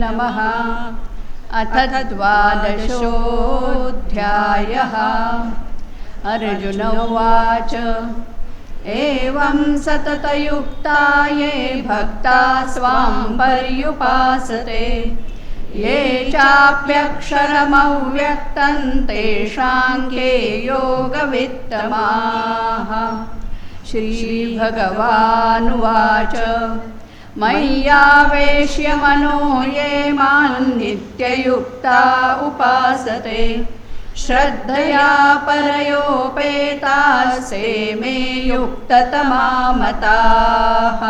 नमः। अथ 12. अर्जुन उवाच एवं सततयुक्ता ये भक्ता स्वां पर्युपासते ये चाप्यक्षरमव्यक्तं तेषां के योगवित्तमाः। श्रीभगवानुवाच मय्यावेश्य मनो ये मां नित्ययुक्ता उपासते श्रद्धया परयोपेतास्ते मे युक्ततमा मताः।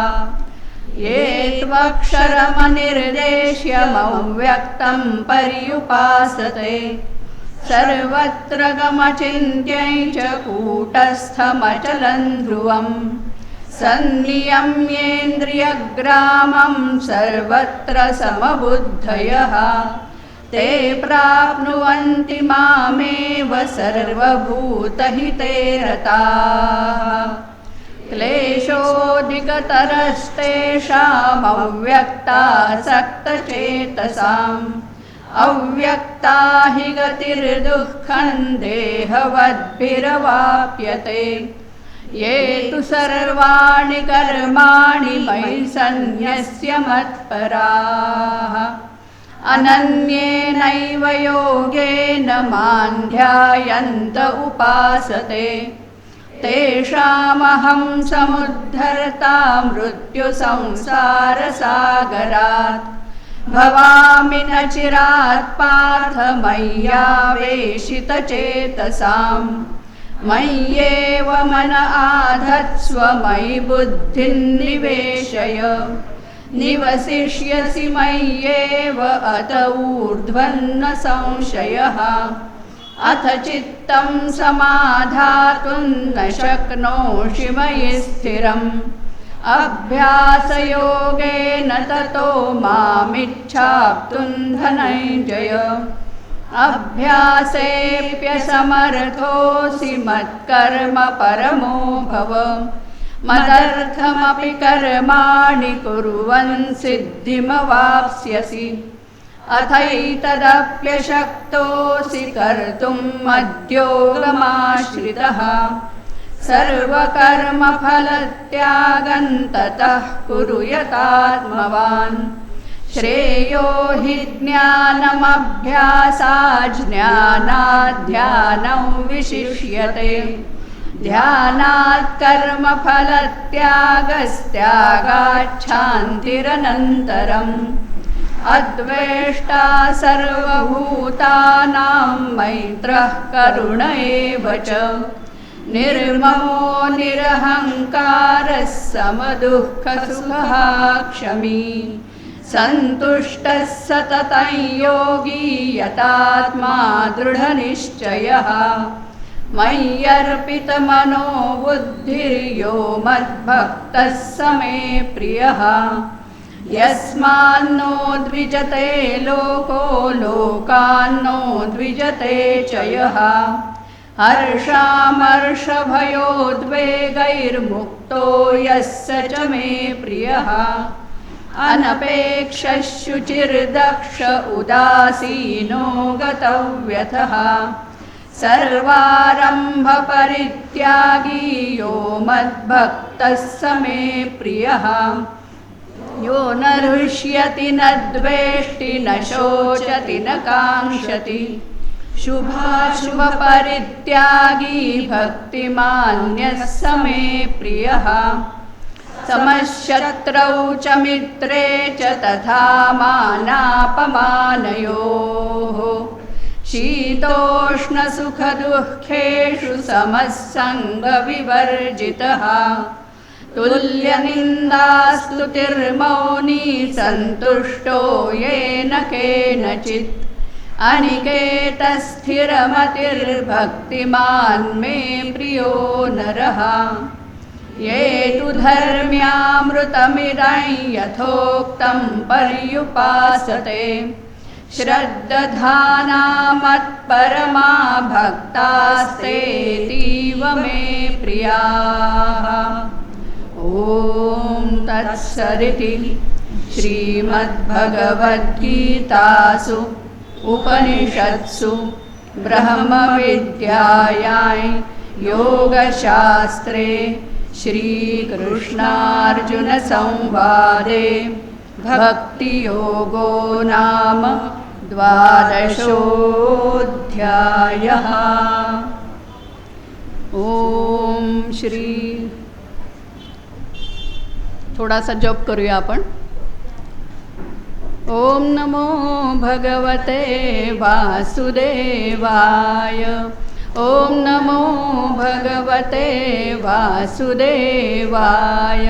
ये त्वक्षरमनिर्देश्यमव्यक्तं पर्युपासते सर्वत्र गमचिन्त्यं च कूटस्थमचलं ध्रुवं सन्नियम्येन्द्रियग्रामं सर्वत्र समबुद्धयः ते प्राप्नुवन्ति मामेव सर्वभूतहिते रताः। क्लेशोऽधिकतरस्तेषामव्यक्तासक्तचेतसाम् अव्यक्ता हि गतिर्दुःखं देहवद्भिरवाप्यते ये तु सर्वाणि कर्माणि मयि सन्न्यस्य मत्पराः अनन्येनैव योगेन मां ध्यायन्त उपासते तेषामहं समुद्धर्ता मृत्युसंसारसागरात् भवामि न चिरात् पार्थ मय्यावेशितचेतसां मय्येव मन आधत्स्व मयि बुद्धिं निवेशय निवसिष्यसि मय्येव अत ऊर्ध्वन्न संशयः। अथ चित्तं समाधातुं न शक्नोषि मयि स्थिरम् अभ्यासयोगेन ततो मामिच्छाप्तुं धनञ्जय अभ्यासेऽप्यसमर्थोऽसि मत्कर्म परमो भव मदर्थमपि कर्माणि कुर्वन् सिद्धिमवाप्स्यसि अथैतदप्यशक्तोऽसि कर्तुं मद्योगमाश्रितः सर्वकर्मफलत्यागं ततः कुरु यतात्मवान् श्रेयो हि ज्ञानमभ्यासात् ज्ञानात् ध्यानं विशिष्यते ध्यानात् कर्मफलत्यागस्त्यागात् शान्तिरनन्तरम् अद्वेष्टा सर्वभूतानां मैत्रः करुण एव च निर्ममो निरहङ्कारः समदुःखसुखः क्षमी सन्तुष्टः सततं योगी यतात्मा दृढनिश्चयः मय्यर्पितमनो बुद्धिर्यो मद्भक्तः स मे प्रियः यस्मान्नो द्विजते लोको लोकान्नो द्विजते च यः हर्षामर्षभयोद्वेगैर्मुक्तो यः स च मे प्रियः अनपेक्षः शुचिर्दक्ष उदासीनो गतव्यथः सर्वारम्भपरित्यागी यो मद्भक्तः स मे प्रियः यो न हृष्यति न द्वेष्टि न शोचति न काङ्क्षति शुभाशुभपरित्यागी भक्तिमान्यः स मे प्रियः समशत्रौ च मित्रे च तथा मानापमानयोः शीतोष्णसुखदुःखेषु समः सङ्गविवर्जितः तुल्यनिन्दास्तुतिर्मौनी सन्तुष्टो येन केनचित् अनिकेतस्थिरमतिर्भक्तिमान् मे प्रियो नरः ये तु धर्म्यामृतमिदं यथोक्तं पर्युपासते श्रद्धाना मत्परमा भक्तास्तेतीव मे प्रियाः। ॐ तत्सदिति श्रीमद्भगवद्गीतासु उपनिषत्सु ब्रह्मविद्यायां योगशास्त्रे श्रीकृष्णार्जुनसंवादे भक्तियोगो नाम 12ोऽध्यायः। ओम श्री थोडासा जप करूया आपण। ओम नमो भगवते वासुदेवाय। ओम नमो भगवते वासुदेवाय।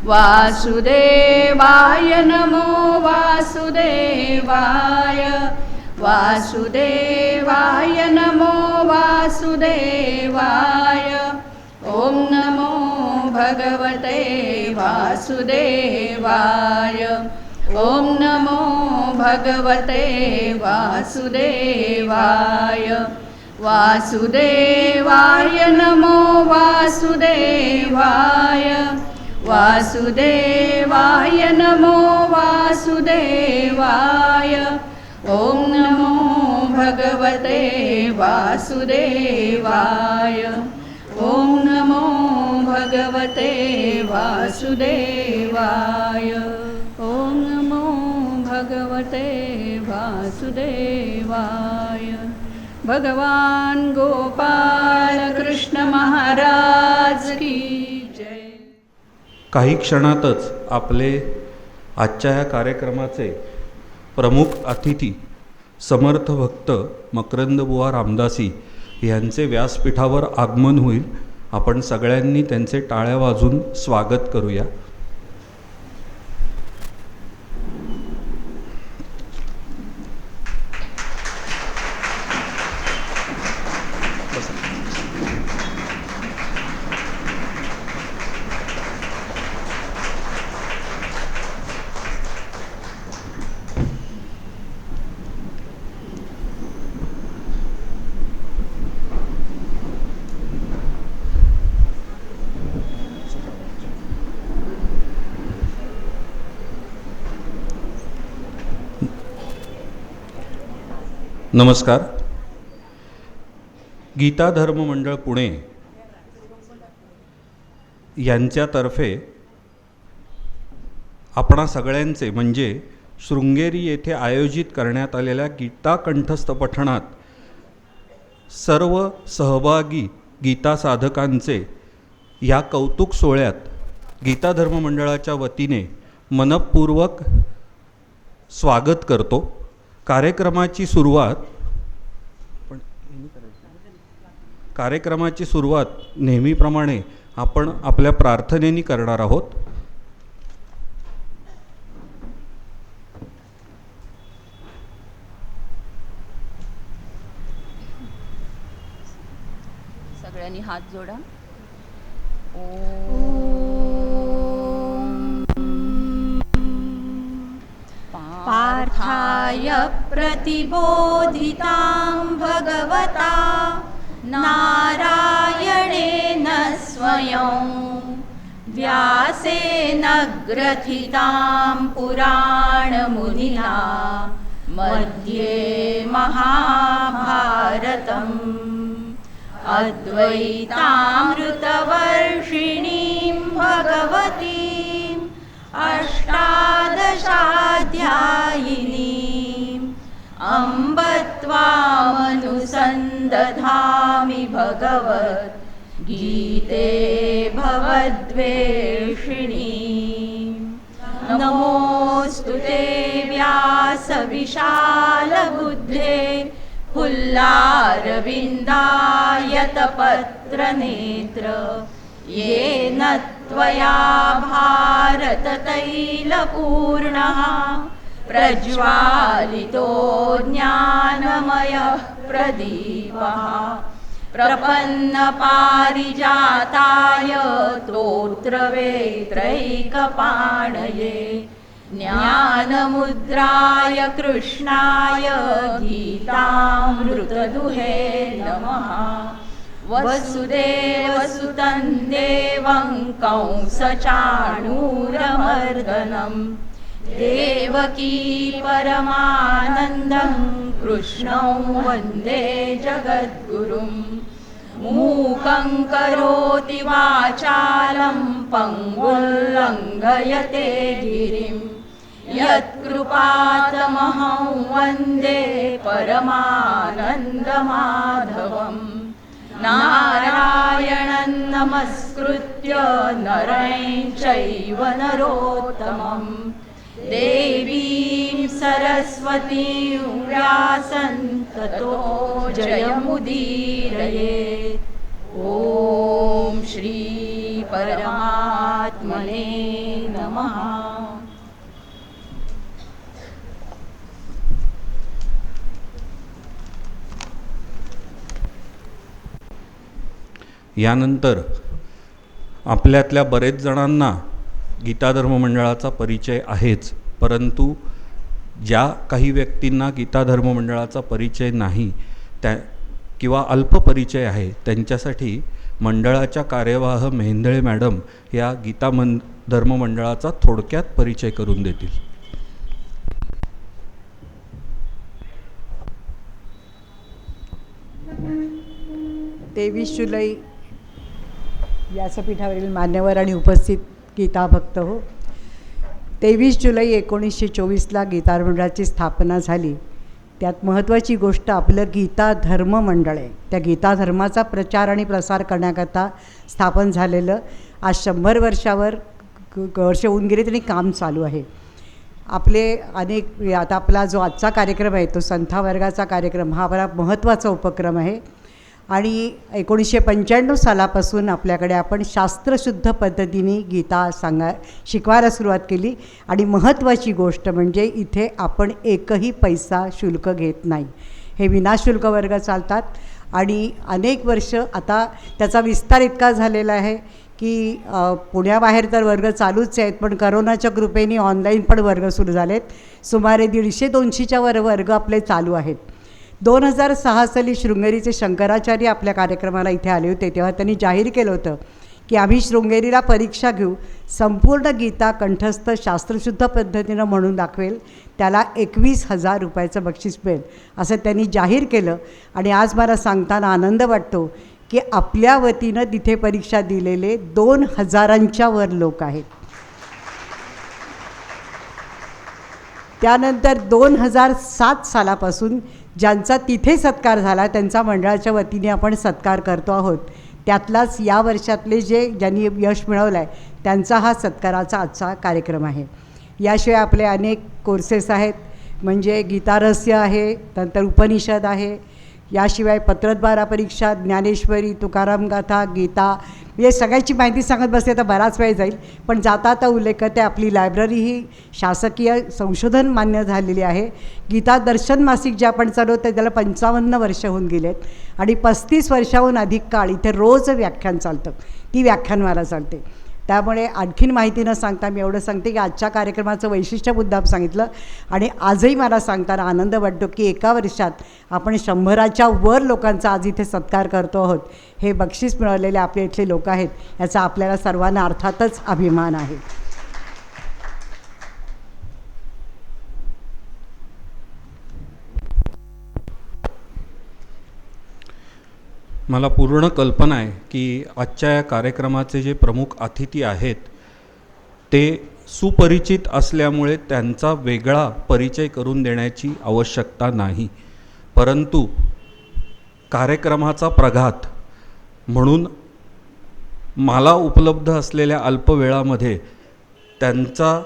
वासुदेवाय नमो वासुदेवाय। वासुदेवाय नमो वासुदेवाय। ओम नमो भगवते वासुदेवाय। ओम नमो भगवते वासुदेवाय। वासुदेवाय नमो वासुदेवाय। वासुदेवाय नमो वासुदेवाय। ओम नमो भगवते वासुदेवाय। ओम नमो भगवते वासुदेवाय। ओम नमो भगवते वासुदेवाय। भगवान गोपाल कृष्ण महाराज की जय। काही क्षणातच आपले आजच्या या कार्यक्रमाचे प्रमुख अतिथी समर्थ भक्त मकरंदबुवा रामदासी यांचे व्यासपीठावर आगमन होईल। आपण सगळ्यांनी त्यांचे टाळ्या वाजून स्वागत करूया। नमस्कार। गीता धर्म मंडळ पुणे यांच्यातर्फे आपणा सगळ्यांचे म्हणजे शृंगेरी येथे आयोजित करण्यात आलेल्या गीता कंठस्थ पठणात सर्व सहभागी गीता साधकांचे या कौतुक सोहळ्यात गीता धर्म मंडळाच्या वतीने मनपूर्वक स्वागत करतो। कार्यक्रमाची सुरुवात नेहमीप्रमाणे आपण आपल्या प्रार्थनेनी करणार आहोत। सगळ्यांनी हात जोडा। पार्थाय प्रतिबोधितां भगवता नारायणेन स्वयं व्यासेन ग्रथितां पुराणमुनिना मध्ये महाभारतम् अद्वैतामृतवर्षिणीं भगवतीम् अष्टादशाध्यायिनीम् अम्ब त्वामनुसन्दधामि भगवद् गीते भवद्वेषिणीम्। नमोऽस्तु ते व्यासविशालबुद्धे फुल्लारविन्दायतपत्रनेत्र येन त्वया भारततैलपूर्णः प्रज्वालितो ज्ञानमयः प्रदीपः प्रपन्नपारिजाताय स्तोत्रवेत्रैकपाणये ज्ञानमुद्राय कृष्णाय गीतामृतदुहे नमः। वसुदेवसुतं देवं कंसचाणूरमर्दनं देवकी परमानन्दं कृष्णं वन्दे जगद्गुरुं मूकं करोति वाचालं पङ्गुल्लङ्घयते गिरिं यत्कृपातमहं वन्दे परमानन्दमाधवम् नारायणं नमस्कृत्य नरं चैव नरोत्तमं देवीं सरस्वतीं व्यासं ततो जयमुदीरयेत्। ॐ श्री परमात्मने नमः। यानंतर आपल्यातल्या बरेच जणांना गीता धर्म मंडळाचा परिचय आहेच, परंतु ज्या काही व्यक्तींना गीता धर्म मंडळाचा परिचय नाही त्या किंवा अल्प परिचय आहे त्यांच्यासाठी मंडळाच्या कार्यवाह मेहेंदळे मॅडम या गीता धर्म मंडळाचा थोडक्यात परिचय करून देतील. 23 जुलै व्यासपीठावरील मान्यवर आणि उपस्थित गीता भक्त हो, 23 जुलै 1924ला गीता मंडळाची स्थापना झाली. त्यात महत्त्वाची गोष्ट आपलं गीता धर्म मंडळ आहे. त्या गीता धर्माचा प्रचार आणि प्रसार करण्याकरता स्थापन झालेलं आज 100 वर्ष होऊन गेले तरी काम चालू आहे. आपले अनेक आता आपला जो आजचा कार्यक्रम आहे तो संथा वर्गाचा कार्यक्रम हा बरा महत्त्वाचा उपक्रम आहे आणि 1995 सालापासून आपल्याकडे आपण शास्त्रशुद्ध पद्धतीने गीता शिकवायला सुरुवात केली आणि महत्त्वाची गोष्ट म्हणजे इथे आपण एकही पैसा शुल्क घेत नाही. हे विनाशुल्क वर्ग चालतात आणि अनेक वर्ष आता त्याचा विस्तार इतका झालेला आहे की पुण्याबाहेर तर वर्ग चालूच आहेत, पण करोनाच्या कृपेने ऑनलाईन पण वर्ग सुरू झालेत. सुमारे 150-200च्या वर्ग आपले चालू आहेत. 2006 साली शृंगेरीचे शंकराचार्य आपल्या कार्यक्रमाला इथे आले होते, तेव्हा त्यांनी जाहीर केलं होतं की आम्ही शृंगेरीला परीक्षा घेऊ, संपूर्ण गीता कंठस्थ शास्त्रशुद्ध पद्धतीनं म्हणून दाखवेल, त्याला 21,000 रुपयाचं बक्षीस मिळेल असं त्यांनी जाहीर केलं. आणि आज मला सांगताना आनंद वाटतो की आपल्या वतीनं तिथे परीक्षा दिलेले 2,000च्या वर लोक आहेत. त्यानंतर 2007 सालापासून ज्यांचा तिथे सत्कार झाला त्यांचा मंडळाच्या वतीने आपण सत्कार करतो आहोत. त्यातलाच या वर्षातले ज्यांनी यश मिळवलं आहे त्यांचा हा सत्काराचा आजचा कार्यक्रम आहे. याशिवाय आपले अनेक कोर्सेस आहेत, म्हणजे गीतारहस्य आहे, नंतर उपनिषद आहे, याशिवाय पत्रद्वारा परीक्षा, ज्ञानेश्वरी, तुकाराम गाथा, गीता, हे सगळ्याची माहिती सांगत बसते तर बराच वेळ जाईल, पण जाता आता उल्लेख करते. आपली लायब्ररी ही शासकीय संशोधन मान्य झालेली आहे. गीता दर्शन मासिक जे आपण चालवतो त्याला 55 वर्ष होऊन गेलेत आणि 35 वर्षाहून अधिक काळ इथे रोज व्याख्यान चालतं, ती व्याख्यानमाला चालते. त्यामुळे आणखीन माहिती न सांगता मी एवढं सांगते की आजच्या कार्यक्रमाचं वैशिष्ट्य मुद्दाम सांगितलं आणि आजही मला सांगताना आनंद वाटतो की एका वर्षात आपण 100च्या वर लोकांचा आज इथे सत्कार करतो आहोत. हे बक्षीस मिळवलेले आपले इथले लोक आहेत, याचा आपल्याला सर्वांना अर्थातच अभिमान आहे. मला पूर्ण कल्पना आहे की आजच्या या कार्यक्रमाचे जे प्रमुख अतिथी आहेत ते सुपरिचित असल्यामुळे त्यांचा वेगळा परिचय करून देण्याची आवश्यकता नाही, परंतु कार्यक्रमाचा प्रघात म्हणून मला उपलब्ध असलेल्या अल्पवेळामध्ये त्यांचा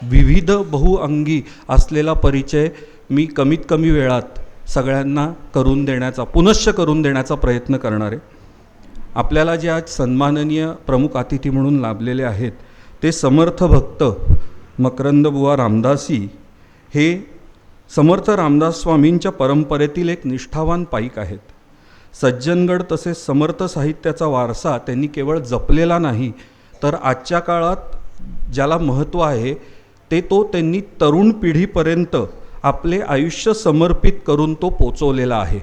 विविध बहुअंगी असलेला परिचय मी कमीत कमी वेळात सगळ्यांना पुनश्च करून देण्याचा प्रयत्न करणार आहे. आपल्याला जे आज सन्माननीय प्रमुख अतिथी म्हणून लाभलेले आहेत ते समर्थ भक्त मकरंदबुवा रामदासी हे समर्थ रामदास स्वामींच्या परंपरेतील एक निष्ठावान पाईक आहेत. सज्जनगड तसेच समर्थ साहित्याचा वारसा त्यांनी केवळ जपलेला नाही तर आजच्या काळात ज्याला महत्त्व आहे तो त्यांनी तरुण पिढीपर्यंत आपले आयुष्य समर्पित करून तो पोचवलेला आहे.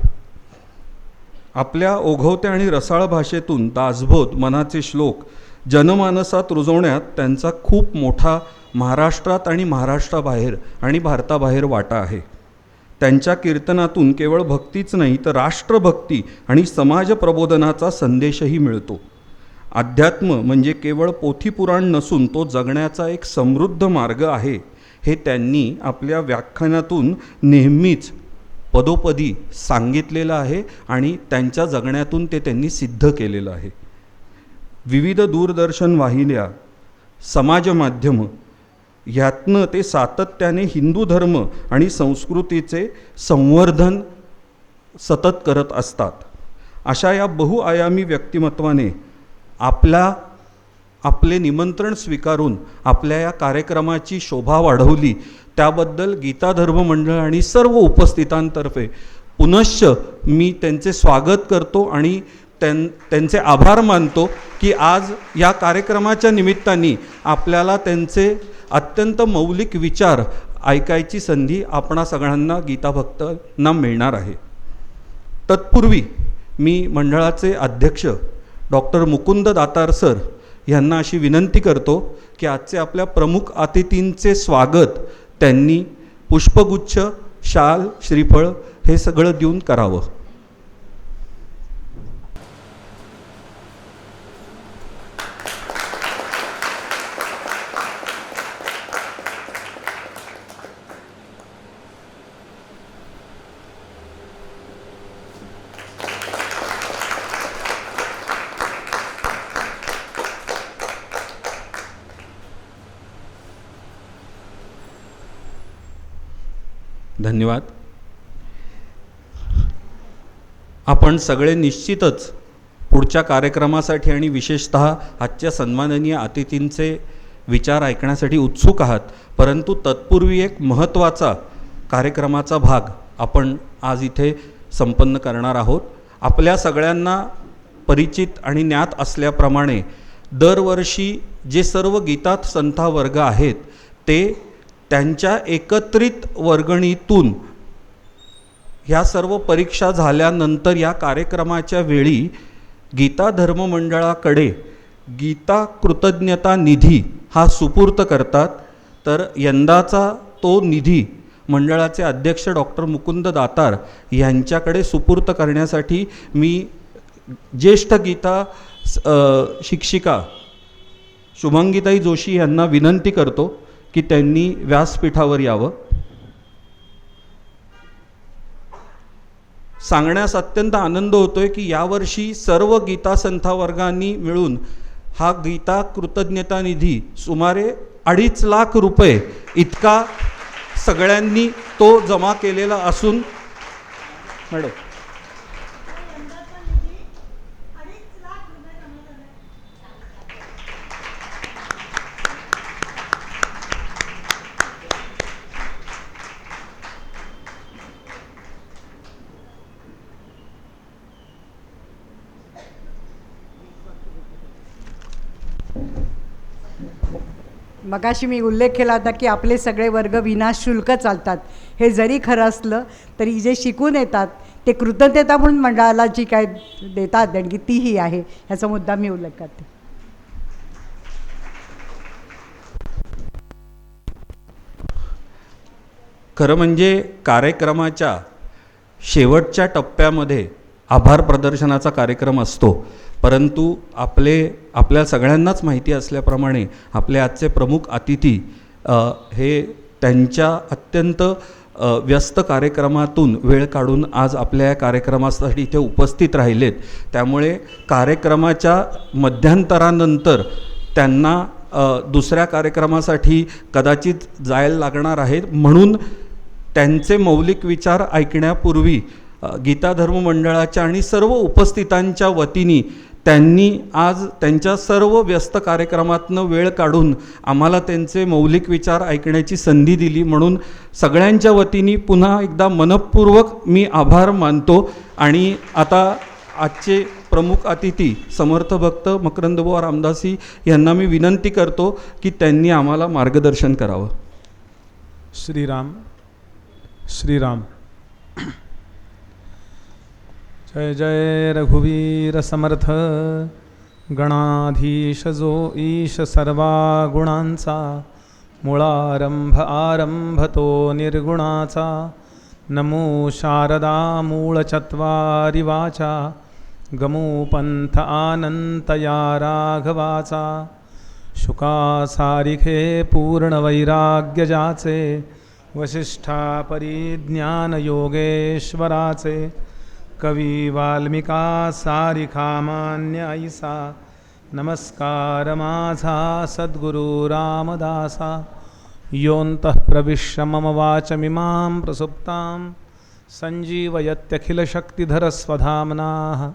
आपल्या ओघवत्या आणि रसाळ भाषेतून दासबोध मनाचे श्लोक जनमानसात रुजवण्यात त्यांचा खूप मोठा महाराष्ट्रात आणि महाराष्ट्राबाहेर आणि भारताबाहेर वाटा आहे. त्यांच्या कीर्तनातून केवळ भक्तीच नाही तर राष्ट्रभक्ती आणि समाज प्रबोधनाचा संदेशही मिळतो. अध्यात्म म्हणजे केवळ पोथीपुराण नसून तो जगण्याचा एक समृद्ध मार्ग आहे, हे त्यांनी आपल्या व्याख्यानातून नेहमीच पदोपदी सांगितलेलं आहे आणि त्यांच्या जगण्यातून ते त्यांनी सिद्ध केलेलं आहे. विविध दूरदर्शन वाहिन्या, समाज माध्यमं ह्यातनं ते सातत्याने हिंदू धर्म आणि संस्कृतीचे संवर्धन सतत करत असतात. अशा या बहुआयामी व्यक्तिमत्वाने आपले निमंत्रण स्वीकारून आपल्या या कार्यक्रमाची शोभा वाढवली, त्याबद्दल गीता धर्म मंडळ आणि सर्व उपस्थितांतर्फे पुनश्च मी त्यांचे स्वागत करतो आणि त्यांचे आभार मानतो की आज या कार्यक्रमाच्या निमित्ताने आपल्याला त्यांचे अत्यंत मौलिक विचार ऐकायची संधी आपणा सगळ्यांना गीताभक्तांना मिळणार आहे. तत्पूर्वी मी मंडळाचे अध्यक्ष डॉक्टर मुकुंद दातार सर यांना अशी विनंती करतो की आजचे आपल्या प्रमुख अतिथींचे स्वागत त्यांनी पुष्पगुच्छ, शाल, श्रीफळ हे सगळं देऊन करावं. धन्यवाद. आपण सगळे निश्चितच पुढच्या कार्यक्रमासाठी आणि विशेषतः आजच्या सन्माननीय अतिथींचे विचार ऐकण्यासाठी उत्सुक आहात, परंतु तत्पूर्वी एक महत्त्वाचा कार्यक्रमाचा भाग आपण आज इथे संपन्न करणार आहोत. आपल्या सगळ्यांना परिचित आणि ज्ञात असल्याप्रमाणे दरवर्षी जे सर्व गीतात संथा वर्ग आहेत ते त्यांच्या एकत्रित वर्गणीतून ह्या सर्व परीक्षा झाल्यानंतर या कार्यक्रमाच्या वेळी गीता धर्म मंडळाकडे गीता कृतज्ञता निधी हा सुपूर्त करतात. तर यंदाचा तो निधी मंडळाचे अध्यक्ष डॉक्टर मुकुंद दातार यांच्याकडे सुपूर्त करण्यासाठी मी ज्येष्ठ गीता शिक्षिका शुभांगीताई जोशी यांना विनंती करतो की त्यांनी व्यासपीठावर यावं. सांगण्यास अत्यंत आनंद होतोय की यावर्षी सर्व गीता संथा वर्गांनी मिळून हा गीता कृतज्ञता निधी सुमारे 2.5 लाख रुपये इतका सगळ्यांनी तो जमा केलेला असून मॅडम मगाशी मी उल्लेख केला होता की आपले सगळे वर्ग विनाशुल्क चालतात. हे जरी खरं असलं तरी जे शिकून येतात ते कृतज्ञता म्हणून मंडळाला जी काय देतात देणगी तीही आहे, ह्याचा मुद्दा मी उल्लेख करते. खरं म्हणजे कार्यक्रमाच्या शेवटच्या टप्प्यामध्ये आभार प्रदर्शनाचा कार्यक्रम असतो, परंतु आपल्या सगळ्यांनाच माहिती असल्याप्रमाणे आपले आजचे प्रमुख अतिथी हे त्यांच्या अत्यंत व्यस्त कार्यक्रमातून वेळ काढून आज आपल्या या कार्यक्रमासाठी इथे उपस्थित राहिलेत. त्यामुळे कार्यक्रमाच्या मध्यंतरानंतर त्यांना दुसऱ्या कार्यक्रमासाठी कदाचित जायला लागणार आहे, म्हणून त्यांचे मौलिक विचार ऐकण्यापूर्वी गीता धर्म मंडळाच्या आणि सर्व उपस्थितांच्या वतीने त्यांनी आज त्यांच्या सर्व व्यस्त कार्यक्रमातनं वेळ काढून आम्हाला त्यांचे मौलिक विचार ऐकण्याची संधी दिली, म्हणून सगळ्यांच्या वतीने पुन्हा एकदा मनपूर्वक मी आभार मानतो. आणि आता आजचे प्रमुख अतिथी समर्थ भक्त मकरंदबुवा रामदासी यांना मी विनंती करतो की त्यांनी आम्हाला मार्गदर्शन करावं. श्रीराम श्रीराम. जय जय रघुवीर समर्थ. गणाधीश जो ईश सर्वा गुणांचा, मूळारंभ आरंभतो निर्गुणाचा, नमो शारदा मूळचत्वारि वाचा, गमो पंथ आनंतया राघवाचा, शुकासारिखे पूर्णवैराग्य जाचे, वसिष्ठा परिज्ञान योगेश्वराचे, कवी वाल्मिका सारिखा मान्य ऐसा, नमस्कार माझा सद्गुरु रामदासा, योऽन्तः प्रविश्य मम वाचमिमां प्रसुप्तां, सञ्जीवयत्यखिलशक्तिधरस्वधाम्नाः,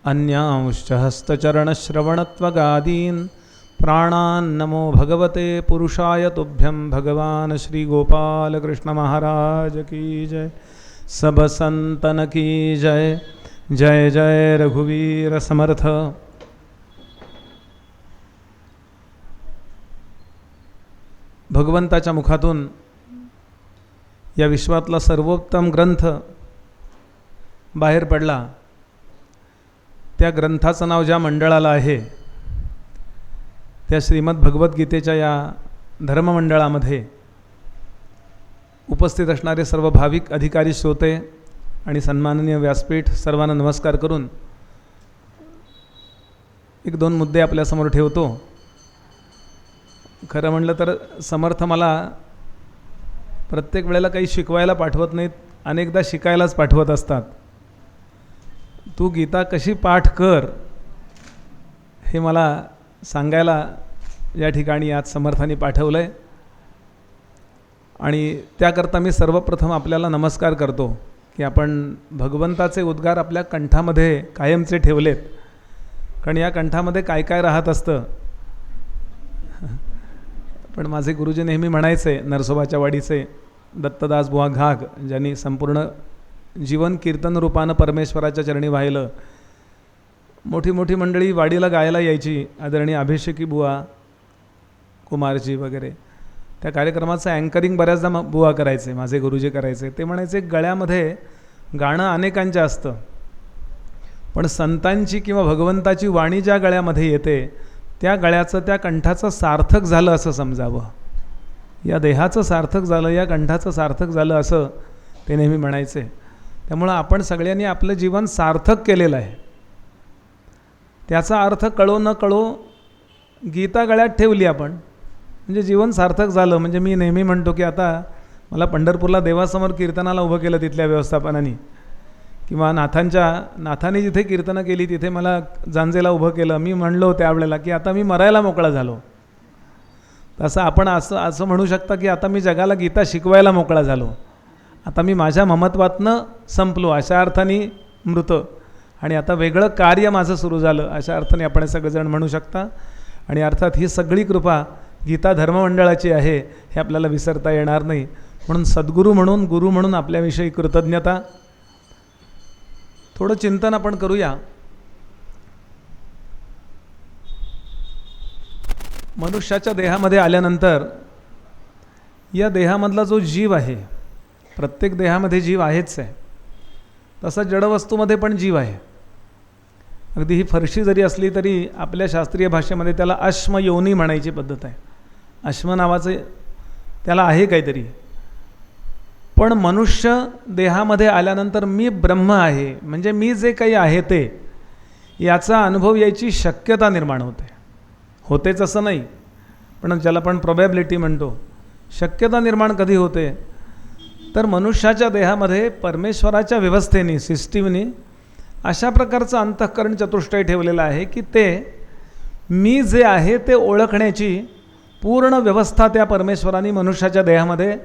अन्यांश्च हस्तचरणश्रवणत्वगादीन् प्राणान्नमो भगवते पुरुषाय तुभ्यं। भगवान श्री गोपाल कृष्ण महाराज की जय, सब संतन की जय। जय जय रघुवीर समर्थ। भगवंताच्या मुखातून या विश्वातला सर्वोत्तम ग्रंथ बाहेर पडला, त्या ग्रंथाचं नाव ज्या मंडळाला आहे त्या श्रीमद भगवद्गीतेच्या या धर्ममंडळामध्ये उपस्थित असणारे सर्व भाविक अधिकारी श्रोते आणि सन्माननीय व्यासपीठ सर्वांना नमस्कार करून एक दोन मुद्दे आपल्यासमोर ठेवतो। खरं म्हणलं तर समर्थ मला प्रत्येक वेळेला काही शिकवायला पाठवत नाहीत, अनेकदा शिकायलाच पाठवत असतात। तू गीता कशी पाठ कर हे मला सांगायला या ठिकाणी आज समर्थांनी पाठवलं आहे, आणि त्याकरता मी सर्वप्रथम आपल्याला नमस्कार करतो की आपण भगवंताचे उद्गार आपल्या कंठामध्ये कायमचे ठेवलेत, कारण या कंठामध्ये काय काय राहत असतं। पण माझे गुरुजी नेहमी म्हणायचे, नरसोबाच्या वाडीचे दत्तदास बुवा घाग, ज्यांनी संपूर्ण जीवन कीर्तन रूपानं परमेश्वराच्या चरणी वाहिलं। मोठी मोठी मंडळी वाडीला गायला यायची, आदरणीय अभिषेकी बुवा, कुमारजी वगैरे। त्या कार्यक्रमाचं अँकरिंग बऱ्याचदा बुवा करायचे, माझे गुरुजी करायचे। ते म्हणायचे गळ्यामध्ये गाणं अनेकांच्या असतं, पण संतांची किंवा भगवंताची वाणी ज्या गळ्यामध्ये येते त्या गळ्याचं, त्या कंठाचं सार्थक झालं असं समजावं। या देहाचं सार्थक झालं, या कंठाचं सार्थक झालं असं ते नेहमी म्हणायचे। त्यामुळं आपण सगळ्यांनी आपलं जीवन सार्थक केलेलं आहे, त्याचा अर्थ कळो न कळो गीता गळ्यात ठेवली आपण म्हणजे जीवन सार्थक झालं। म्हणजे मी नेहमी म्हणतो की आता मला पंढरपूरला देवासमोर कीर्तनाला उभं केलं तिथल्या व्यवस्थापनाने, किंवा नाथांनी जिथे कीर्तनं केली तिथे मला जांजेला उभं केलं, मी म्हणलो त्यावेळेला की आता मी मरायला मोकळा झालो। तसं आपण असं म्हणू शकता की आता मी जगाला गीता शिकवायला मोकळा झालो, आता मी माझ्या ममत्वातनं संपलो अशा अर्थाने मृत, आणि आता वेगळं कार्य माझं सुरू झालं अशा अर्थाने आपण सगळेजण म्हणू शकता। आणि अर्थात ही सगळी कृपा गीता धर्ममंडळाची आहे हे आपल्याला विसरता येणार नाही। म्हणून सद्गुरू म्हणून, गुरु म्हणून आपल्याविषयी कृतज्ञता। थोडं चिंतन आपण करूया। मनुष्याच्या देहामध्ये आल्यानंतर या देहामधला जो जीव आहे, प्रत्येक देहामध्ये जीव आहेच आहे, तसा जडवस्तूमध्ये पण जीव आहे। अगदी ही फरशी जरी असली तरी आपल्या शास्त्रीय भाषेमध्ये त्याला अश्मयोनी म्हणायची पद्धत आहे, अश्म नावाचे त्याला आहे काहीतरी। पण मनुष्य देहामध्ये आल्यानंतर मी ब्रह्म आहे म्हणजे मी जे काही आहे ते, याचा अनुभव यायची शक्यता निर्माण होतेच असं नाही, पण ज्याला आपण प्रोबॅबिलिटी म्हणतो, शक्यता निर्माण कधी होते तर मनुष्याच्या देहामध्ये परमेश्वराच्या व्यवस्थेने, सिस्टीमने अशा प्रकारचं अंतःकरण चतुष्टय ठेवलेलं आहे की ते मी जे आहे ते ओळखण्याची पूर्ण व्यवस्था त्या परमेश्वराने मनुष्याच्या देहामध्ये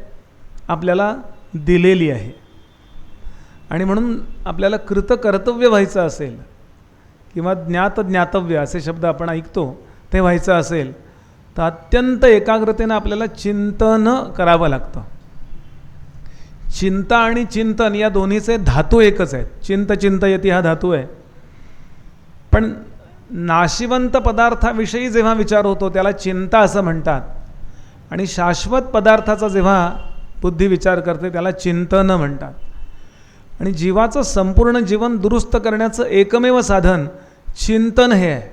आपल्याला दिलेली आहे। आणि म्हणून आपल्याला कृतकर्तव्य व्हायचं असेल किंवा ज्ञातव्य असे शब्द आपण ऐकतो ते व्हायचं असेल तर अत्यंत एकाग्रतेनं आपल्याला चिंतन करावं लागतं। चिंता आणि चिंतन या दोन्हीचे धातू एकच आहेत। चिंतयती हा धातू आहे, पण नाशिवंत पदार्थाविषयी जेव्हा विचार होतो त्याला चिंता असं म्हणतात, आणि शाश्वत पदार्थाचा जेव्हा बुद्धी विचार करते त्याला चिंतन म्हणतात। आणि जीवाचं संपूर्ण जीवन दुरुस्त करण्याचं एकमेव साधन चिंतन हे आहे,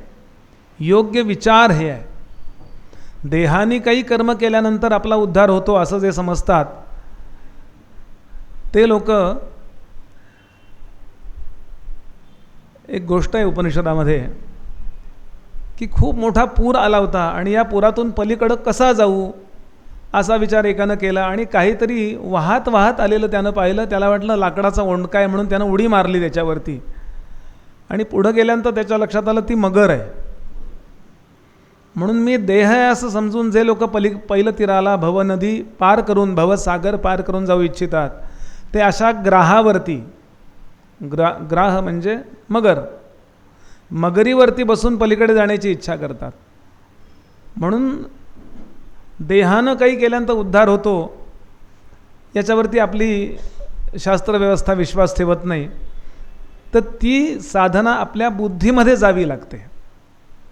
योग्य विचार हे आहे। देहाने काही कर्म केल्यानंतर आपला उद्धार होतो असं जे समजतात ते लोक, एक गोष्ट आहे उपनिषदामध्ये की खूप मोठा पूर आला होता आणि या पुरातून पलीकडं कसा जाऊ असा विचार एकानं केला आणि काहीतरी वाहत वाहत आलेलं त्यानं पाहिलं. त्याला वाटलं लाकडाचा ओंडका आहे म्हणून त्यानं उडी मारली त्याच्यावरती आणि पुढं गेल्यानंतर त्याच्या लक्षात आलं ती मगर आहे. म्हणून मी देह आहे असं समजून जे लोक पहिलं तीराला भवनदी पार करून भवसागर पार करून जाऊ इच्छितात ते अशा ग्राहावरती, ग्राह म्हणजे मगर, मगरीवरती बसून पलीकडे जाण्याची इच्छा करतात. म्हणून देहानं काही केल्यानंतर उद्धार होतो याच्यावरती आपली शास्त्रव्यवस्था विश्वास ठेवत नाही. तर ती साधना आपल्या बुद्धीमध्ये जावी लागते.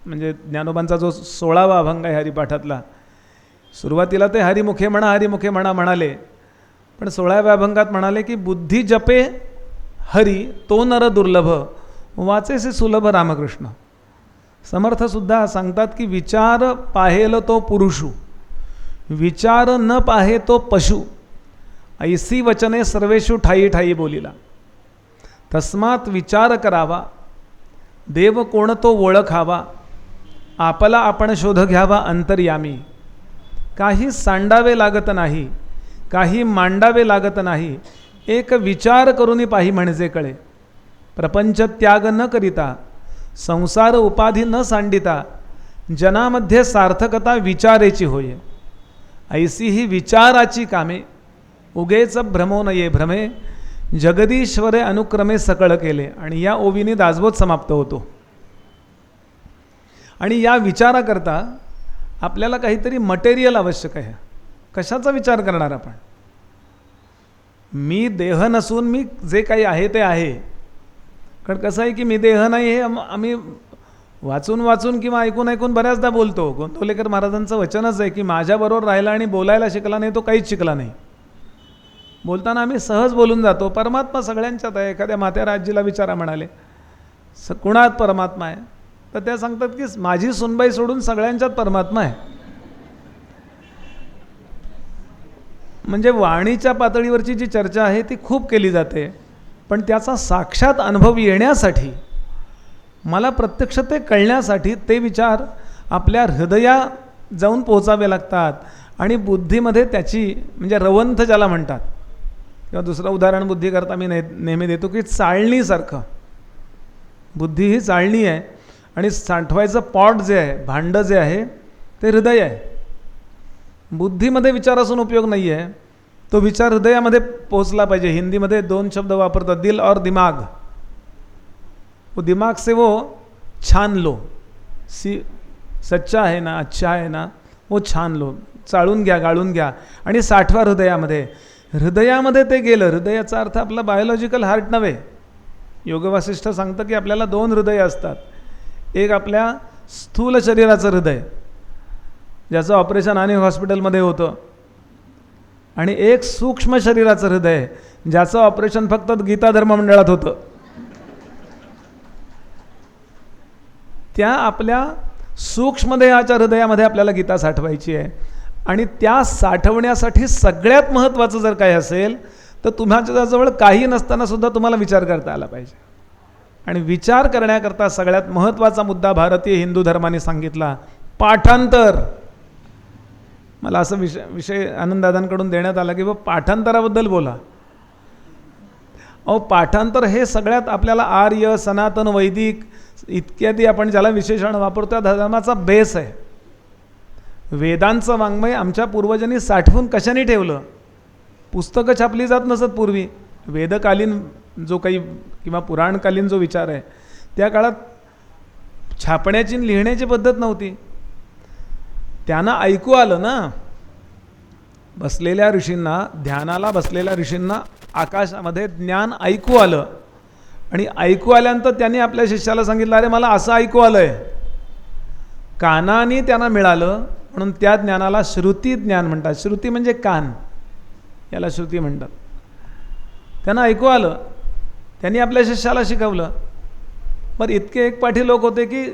म्हणजे ज्ञानोबांचा जो 16वा अभंग आहे हरिपाठातला, सुरुवातीला ते हरिमुखे म्हणा म्हणाले, पण 16व्या अभंगात म्हणाले की बुद्धी जपे हरी तो नर दुर्लभ वाचेसे सुलभ रामकृष्ण. समर्थसुद्धा सांगतात की विचार पाहेल तो पुरुषू, विचार न पाहे तो पशु, ऐसी वचने सर्वेषु ठाई ठाई बोलिला. तस्मात विचार करावा, देव कोण तो ओळखावा, आपला आपण शोध घ्यावा अंतर्यामी. काही सांडावे लागत नाही, काही मांडावे लागत नाही, एक विचार करूनी पाही म्हणजे कळे. प्रपंच त्याग न करिता, संसार उपाधी न सांडिता, जनामध्ये सार्थकता विचारेची होय. ऐसी ही विचाराची कामे, उगेच भ्रमो नये भ्रमे, जगदीश्वरे अनुक्रमे सकळ केले. आणि या ओवीने दासबोध समाप्त होतो. आणि या विचाराकरता आपल्याला काहीतरी मटेरियल आवश्यक आहे. कशाचा विचार करणार आपण? मी देह नसून मी जे काही आहे ते आहे. कारण कसं आहे की मी देह नाही हे आम्ही वाचून वाचून किंवा ऐकून ऐकून बऱ्याचदा बोलतो. गोंदवलेकर महाराजांचं वचनच आहे की माझ्याबरोबर राहिला आणि बोलायला शिकला नाही तो काहीच शिकला नाही. बोलताना आम्ही सहज बोलून जातो. परमात्मा सगळ्यांच्यात आहे. एखाद्या म्हात्या आजीला विचारा म्हणाले कुणात परमात्मा आहे, तर त्या सांगतात की माझी सुनबाई सोडून सगळ्यांच्यात परमात्मा आहे. म्हणजे वाणीच्या पातळीवरची जी चर्चा आहे ती खूप केली जाते, पण त्याचा साक्षात अनुभव येण्यासाठी, मला प्रत्यक्ष ते कळण्यासाठी ते विचार आपल्या हृदयात जाऊन पोहोचावे लागतात. आणि बुद्धीमध्ये त्याची म्हणजे रवंथ ज्याला म्हणतात, किंवा दुसरं उदाहरण बुद्धी करता मी नेहमी देतो की चाळणीसारखं. बुद्धी ही चाळणी आहे आणि साठवायचं पॉट जे आहे, भांडं जे आहे ते हृदय आहे. बुद्धीमध्ये विचार असून उपयोग नाही आहे. तो विचार हृदयामध्ये पोहोचला पाहिजे. हिंदीमध्ये 2 शब्द वापरतात, दिल और दिमाग. वो दिमाग से वो छान लो, सच्चा है ना, अच्छा है ना, वो छान लो, चाळून घ्या, गाळून घ्या आणि साठवा हृदयामध्ये. हृदयामध्ये ते गेलं. हृदयाचा अर्थ आपला बायोलॉजिकल हार्ट नव्हे. योगवासिष्ठ सांगतं की आपल्याला 2 हृदय असतात. एक आपल्या स्थूल शरीराचं हृदय ज्याचं ऑपरेशन अनेक हॉस्पिटलमध्ये होतं, आणि एक सूक्ष्म शरीराचं हृदय ज्याचं ऑपरेशन फक्त गीता धर्म मंडळात होतं. त्या आपल्या सूक्ष्मदेहाच्या हृदयामध्ये आपल्याला गीता साठवायची आहे. आणि त्या साठवण्यासाठी सगळ्यात महत्त्वाचं जर काही असेल तर तुमच्याजवळ काही नसताना सुद्धा तुम्हाला विचार करता आला पाहिजे. आणि विचार करण्याकरता सगळ्यात महत्त्वाचा मुद्दा भारतीय हिंदू धर्माने सांगितला, पाठांतर. मला असं विषय आनंददादांकडून देण्यात आला की पाठांतराबद्दल बोला. पाठांतर हे सगळ्यात आपल्याला आर्य, सनातन, वैदिक इत्यादी आपण ज्याला विशेषण वापरतो त्या धर्माचा बेस आहे. वेदांचं वाङ्मय आमच्या पूर्वजांनी साठवून कशाने ठेवलं? पुस्तकं छापली जात नसत पूर्वी. वेदकालीन जो काही किंवा पुराणकालीन जो विचार आहे त्या काळात छापण्याची लिहिण्याची पद्धत नव्हती. त्यांना ऐकू आलं ना, बसलेल्या ऋषींना, ध्यानाला बसलेल्या ऋषींना आकाशामध्ये ज्ञान ऐकू आलं. आणि ऐकू आल्यानंतर त्यांनी आपल्या शिष्याला सांगितलं, अरे मला असं ऐकू आलं आहे. कानाने त्यांना मिळालं म्हणून त्या ज्ञानाला श्रुती ज्ञान म्हणतात. श्रुती म्हणजे कान, याला श्रुती म्हणतात. त्यांना ऐकू आलं, त्यांनी आपल्या शिष्याला शिकवलं. पण इतके एकपाठी लोक होते की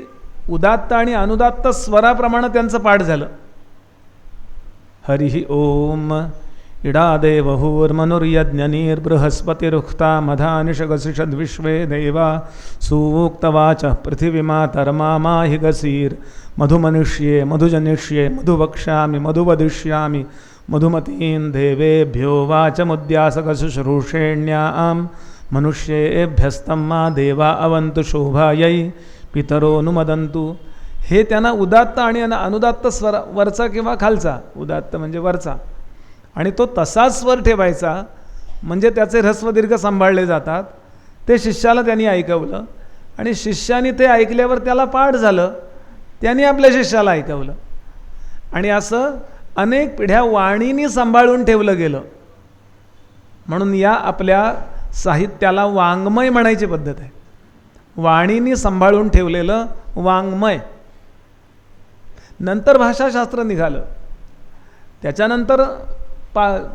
उदात्त आणि अनुदात्त स्वराप्रमाणे त्यांचं पाठ झालं. हरिः ओम. इडादेवहुर्मनुर्यज्ञनीर्बृहस्पतिरुक्ता मधानिषगसिषद्विश्वे देवा सूक्तवाचः पृथिवीमातर्मामाहि गसीर् मधुमनुष्ये मधुजनिष्ये मधुवक्ष्यामि मधुवदिष्यामि मधुमतीं देवेभ्यो वाचमुद्यासकशुश्रूषेण्यां मनुष्येभ्यस्तं मा देवा अवन्तु शोभायै पितरोनुमदन्तु. हे त्यांना उदात्त आणि अनुदात्त स्वर, वरचा किंवा खालचा. उदात्त म्हणजे वरचा, आणि तो तसाच स्वर ठेवायचा म्हणजे त्याचे ह्रस्व दीर्घ सांभाळले जातात. ते शिष्याला त्यांनी ऐकवलं आणि शिष्याने ते ऐकल्यावर त्याला पाठ झालं, त्यांनी आपल्या शिष्याला ऐकवलं, आणि असं अनेक पिढ्या वाणीने सांभाळून ठेवलं गेलं. म्हणून या आपल्या साहित्याला वाङ्मय म्हणायची पद्धत आहे. वाणीने सांभाळून ठेवलेलं वाङ्मय. नंतर भाषाशास्त्र निघालं, त्याच्यानंतर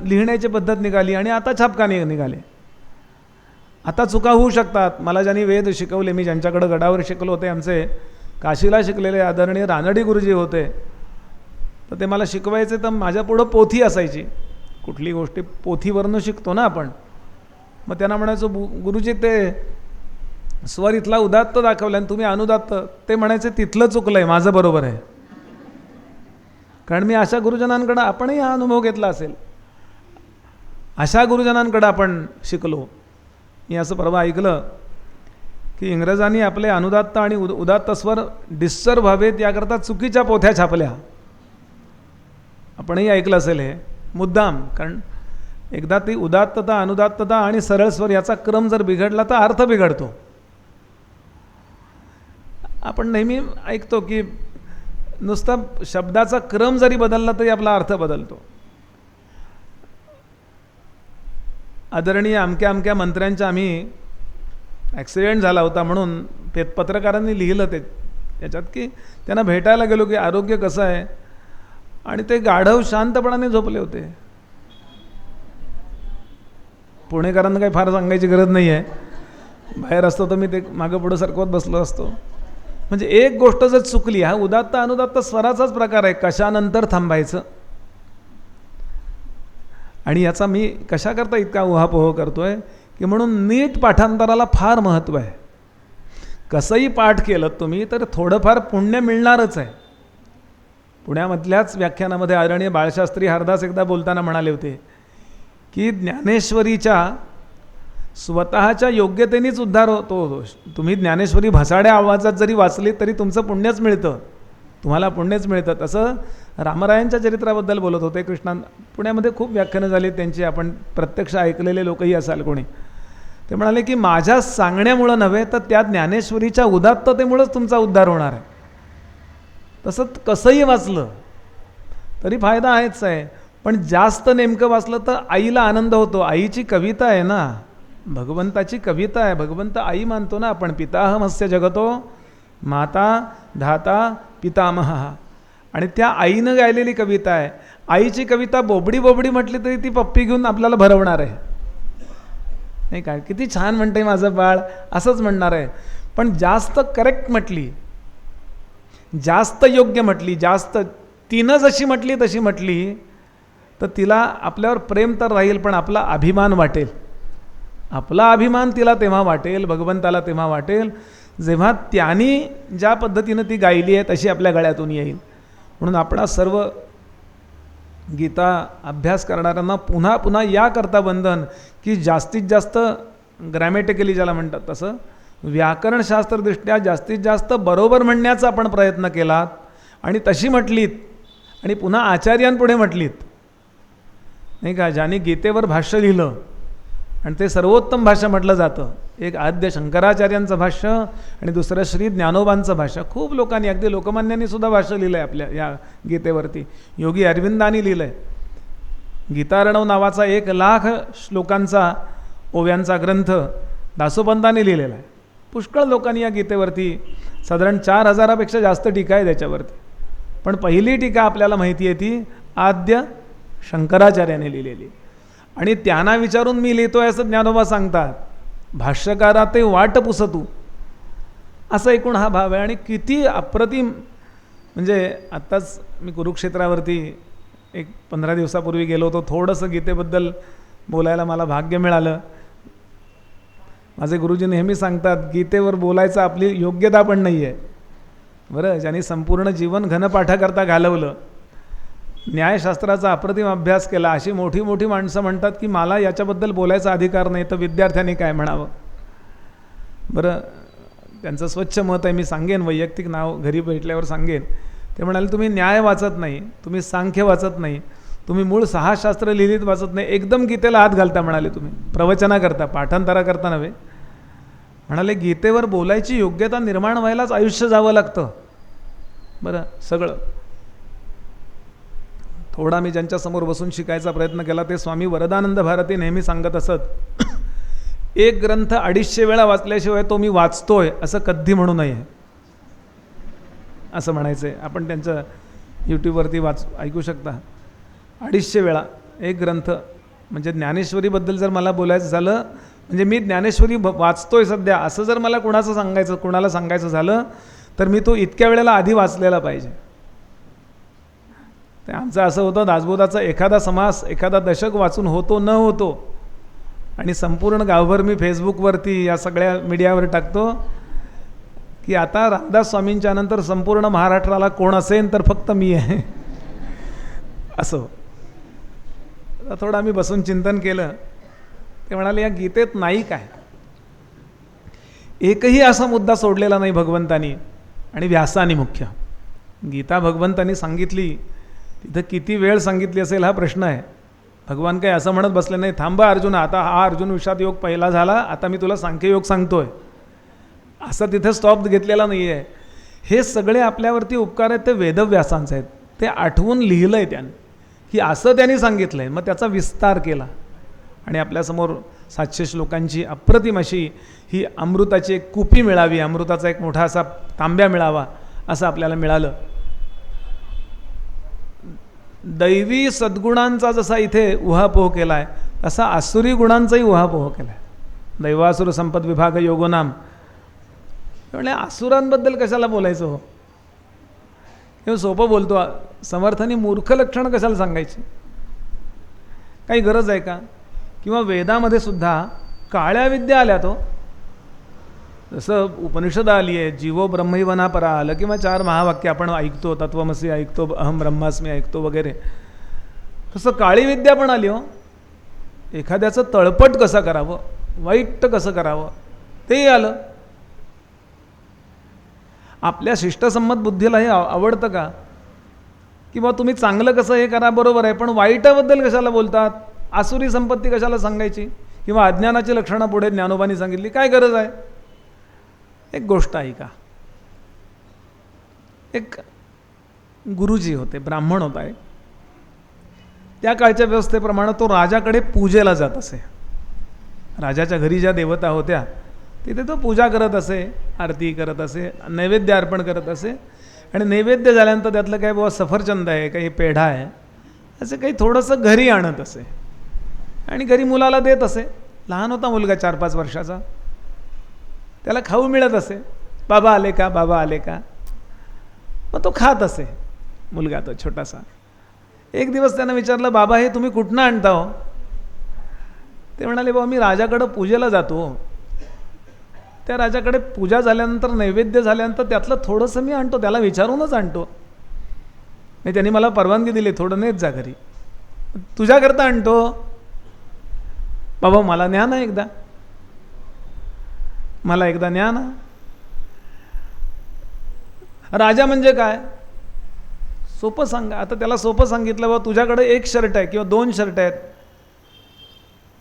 लिहिण्याची पद्धत निघाली, आणि आता छापखाने निघाले. आता चुका होऊ शकतात. मला ज्यांनी वेद शिकवले, मी ज्यांच्याकडे गडावर शिकलो होते, आमचे काशीला शिकलेले आदरणीय रानडे गुरुजी होते, तर ते मला शिकवायचे. तर माझ्यापुढं पोथी असायची, कुठली गोष्टी पोथीवरनं शिकतो ना आपण. मग त्यांना म्हणायचो, गुरुजी ते स्वर इथला उदात्त दाखवला आणि तुम्ही अनुदात्त. ते म्हणायचे तिथलं चुकलं आहे, माझं बरोबर आहे. कारण मी अशा गुरुजनांकडं, आपणही हा अनुभव घेतला असेल, अशा गुरुजनांकडं आपण शिकलो. मी असं परवा ऐकलं की इंग्रजांनी आपले अनुदात्त आणि उदात्त स्वर डिस्टर्ब व्हावेत याकरता चुकीच्या पोथ्या छापल्या. आपणही ऐकलं असेल हे मुद्दाम. कारण एकदा ती उदात्तता, अनुदात्तता आणि सरळ स्वर याचा क्रम जर बिघडला तर अर्थ बिघडतो. आपण नेहमी ऐकतो की नुसता शब्दाचा क्रम जरी बदलला तरी आपला अर्थ बदलतो. आदरणीय अमक्या अमक्या मंत्र्यांचा आम्ही ॲक्सिडेंट झाला होता म्हणून पत्रकारांनी लिहिलं ते त्याच्यात की त्यांना भेटायला गेलो की आरोग्य कसं आहे, आणि ते गाढव शांतपणाने झोपले होते. पुणेकरांना काही फार सांगायची गरज नाही आहे, बाहेर असतो तर मी ते मागं पुढं सरकवत बसलो असतो. म्हणजे एक गोष्ट जर चुकली, हा उदात्त अनुदात्त स्वराचाच प्रकार आहे, कशानंतर थांबायचं. आणि याचा मी कशाकरता इतका उहापोह करतोय की म्हणून नीट पाठांतराला फार महत्त्व आहे. कसंही पाठ केलं तुम्ही तर थोडंफार पुण्य मिळणारच आहे. पुण्यामधल्याच व्याख्यानामध्ये आदरणीय बाळशास्त्री हरदास एकदा बोलताना म्हणाले होते की ज्ञानेश्वरीच्या स्वतःच्या योग्यतेनेच उद्धार होतो. तुम्ही ज्ञानेश्वरी भसाड्या आवाजात जरी वाचली तरी तुमचं पुण्यच मिळतं, तुम्हाला पुण्यच मिळतं. तसं रामरायांच्या चरित्राबद्दल बोलत होते कृष्णा. पुण्यामध्ये खूप व्याख्यानं झाली त्यांची, आपण प्रत्यक्ष ऐकलेले लोकही असाल कोणी. ते म्हणाले की माझ्या सांगण्यामुळं नव्हे तर त्या ज्ञानेश्वरीच्या उदात्ततेमुळंच तुमचा उद्धार होणार आहे. तसं कसंही वाचलं तरी फायदा आहेच आहे, पण जास्त नेमकं वाचलं तर आईला आनंद होतो. आईची कविता आहे ना, भगवंताची कविता आहे. भगवंत आई मानतो ना आपण. पिताहमस्य जगतो माता धाता पितामह, आणि त्या आईनं गायलेली कविता आहे. आईची कविता बोबडी बोबडी म्हटली तरी ती पप्पी घेऊन आपल्याला भरवणार आहे, नाही काय, किती छान म्हणते माझं बाळ असंच म्हणणार आहे. पण जास्त करेक्ट म्हटली, जास्त योग्य म्हटली, जास्त तिनं जशी म्हटली तशी म्हटली तर तिला आपल्यावर प्रेम तर राहील पण आपला अभिमान वाटेल. आपला अभिमान तिला तेव्हा वाटेल, भगवंताला तेव्हा वाटेल जेव्हा त्यांनी ज्या पद्धतीनं ती गायली आहे तशी आपल्या गळ्यातून येईल. म्हणून आपणा सर्व गीता अभ्यास करणाऱ्यांना पुन्हा पुन्हा याकरता बंधन की जास्तीत जास्त ग्रॅमॅटिकली ज्याला म्हणतात तसं व्याकरणशास्त्रदृष्ट्या जास्तीत जास्त बरोबर म्हणण्याचा आपण प्रयत्न केलात आणि तशी म्हटलीत आणि पुन्हा आचार्यांपुढे म्हटलीत, नाही का. ज्यांनी गीतेवर भाष्य लिहिलं आणि ते सर्वोत्तम भाष्य म्हटलं जातं. एक आद्य शंकराचार्यांचं भाष्य आणि दुसरं श्री ज्ञानोबांचं भाष्य. खूप लोकांनी, अगदी लोकमान्यांनी सुद्धा भाष्य लिहिलं आहे आपल्या या गीतेवरती. योगी अरविंदांनी लिहिलं आहे. गीतारणव नावाचा 1,00,000 श्लोकांचा ओव्यांचा ग्रंथ दासोपंतांनी लिहिलेला आहे. पुष्कळ लोकांनी या गीतेवरती साधारण 4,000पेक्षा जास्त टीका आहे त्याच्यावरती. पण पहिली टीका आपल्याला माहिती आहे ती आद्य शंकराचार्याने लिहिलेली, आणि त्यांना विचारून मी लिहितोय असं ज्ञानोबा सांगतात. भाष्यकारा ते वाट पुसतू, असं एकूण हा भाव आहे. आणि किती अप्रतिम, म्हणजे आत्ताच मी कुरुक्षेत्रावरती एक 15 दिवसापूर्वी गेलो होतो. थोडंसं गीतेबद्दल बोलायला मला भाग्य मिळालं. माझे गुरुजी नेहमी सांगतात, गीतेवर बोलायचं आपली योग्यता पण नाही आहे. बरं, ज्यांनी संपूर्ण जीवन घनपाठाकरता घालवलं, न्यायशास्त्राचा अप्रतिम अभ्यास केला, अशी मोठी मोठी माणसं म्हणतात की मला याच्याबद्दल बोलायचा अधिकार नाही, तर विद्यार्थ्यांनी काय म्हणावं. बरं, त्यांचं स्वच्छ मत आहे, मी सांगेन, वैयक्तिक नाव घरी भेटल्यावर सांगेन. ते म्हणाले, तुम्ही न्याय वाचत नाही, तुम्ही सांख्य वाचत नाही, तुम्ही मूळ 6 शास्त्र लिहिलीत वाचत नाही, एकदम गीतेला हात घालता म्हणाले. तुम्ही प्रवचना करता, पाठांतरा करता नव्हे. म्हणाले, गीतेवर बोलायची योग्यता निर्माण व्हायलाच आयुष्य जावं लागतं. बरं, सगळं थोडा मी ज्यांच्यासमोर बसून शिकायचा प्रयत्न केला ते स्वामी वरदानंद भारती नेहमी सांगत असत, एक ग्रंथ 250 वेळा वाचल्याशिवाय तो मी वाचतोय असं कधी म्हणू नये, असं म्हणायचं आहे. आपण त्यांचं यूट्यूबवरती ऐकू शकता. 250 वेळा एक ग्रंथ. म्हणजे ज्ञानेश्वरीबद्दल जर मला बोलायचं झालं, म्हणजे मी ज्ञानेश्वरी वाचतोय सध्या असं जर मला कुणाला सांगायचं झालं तर मी तो इतक्या वेळेला आधी वाचलेला पाहिजे. ते आमचं असं होतं, दासबोधाचा एखादा समास एखादा दशक वाचून होतो न होतो, आणि संपूर्ण गावभर मी फेसबुकवरती या सगळ्या मीडियावर टाकतो की आता रामदास स्वामींच्या नंतर संपूर्ण महाराष्ट्राला कोण असेल तर फक्त मी आहे. असं थोडं आम्ही बसून चिंतन केलं. ते म्हणाले, या गीतेत नाही काय, एकही असा मुद्दा सोडलेला नाही भगवंतानी आणि व्यासानी. मुख्य गीता भगवंतानी सांगितली, तिथं किती वेळ सांगितली असेल हा प्रश्न आहे. भगवान काही असं म्हणत बसले नाही, थांबा अर्जुना, आता हा अर्जुन विषाद योग पहिला झाला, आता मी तुला सांख्ययोग सांगतोय, असं तिथे स्टॉप घेतलेला नाही आहे. हे सगळे आपल्यावरती उपकार आहेत ते वेदव्यासांचे आहेत. ते आठवून लिहिलं आहे त्याने की असं त्यांनी सांगितलं आहे, मग त्याचा विस्तार केला आणि आपल्यासमोर 700 श्लोकांची अप्रतिम अशी ही अमृताची एक कुपी मिळावी, अमृताचा एक मोठा असा तांब्या मिळावा, असं आपल्याला मिळालं. दैवी सद्गुणांचा जसा इथे उहापोह केला आहे, तसा आसुरी गुणांचाही उहापोह केला आहे. दैवासुर संपद विभाग योगोनाम. म्हणजे आसुरांबद्दल कशाला बोलायचं हो, हे सोपं बोलतो. समर्थांनी मूर्ख लक्षणं कशाला सांगायची, काही गरज आहे का. किंवा वेदामध्ये सुद्धा काळ्या विद्या आल्या. तो जसं उपनिषद आली आहे, जीवो ब्रह्मैवना परा आलं, किंवा 4 महावाक्य आपण ऐकतो, तत्वमसी ऐकतो, अहम ब्रह्मास्मी ऐकतो वगैरे, तसं काळी विद्या पण आली हो. एखाद्याचं तळपट कसं करावं, वाईट कसं करावं, तेही आलं. आपल्या शिष्टसंमत बुद्धीला हे आवडतं का, किंवा तुम्ही चांगलं कसं हे करा, बरोबर आहे, पण वाईटाबद्दल कशाला बोलतात, आसुरी संपत्ती कशाला सांगायची, किंवा अज्ञानाची लक्षणं पुढे ज्ञानोबांनी सांगितली, काय गरज आहे. एक गोष्ट ऐका. एक गुरुजी होते, ब्राह्मण होता एक. त्या काळच्या व्यवस्थेप्रमाणे तो राजाकडे पूजेला जात असे. राजाच्या घरी ज्या देवता होत्या तिथे तो पूजा करत असे, आरती करत असे, नैवेद्य अर्पण करत असे. आणि नैवेद्य झाल्यानंतर त्यातलं काही बाबा सफरचंद आहे, काही पेढा आहे, असं काही थोडंसं घरी आणत असे आणि घरी मुलाला देत असे. लहान होता मुलगा, 4-5 वर्षाचा. त्याला खाऊ मिळत असे. बाबा आले का, बाबा आले का, मग तो खात असे मुलगा तो छोटासा. एक दिवस त्यानं विचारलं, बाबा हे तुम्ही कुठनं आणता हो. ते म्हणाले, बाबा मी राजाकडं पूजेला जातो, त्या राजाकडे पूजा झाल्यानंतर नैवेद्य झाल्यानंतर त्यातलं थोडंसं मी आणतो, त्याला विचारूनच आणतो. नाही, त्यांनी मला परवानगी दिली, थोडं नेत जा घरी, तुझ्याकरता आणतो. बाबा मला न्या ना एकदा, मला एकदा न्या ना. राजा म्हणजे काय, सोपं सांगा. आता त्याला सोपं सांगितलं, बाबा तुझ्याकडे 1 शर्ट आहे किंवा 2 शर्ट आहेत,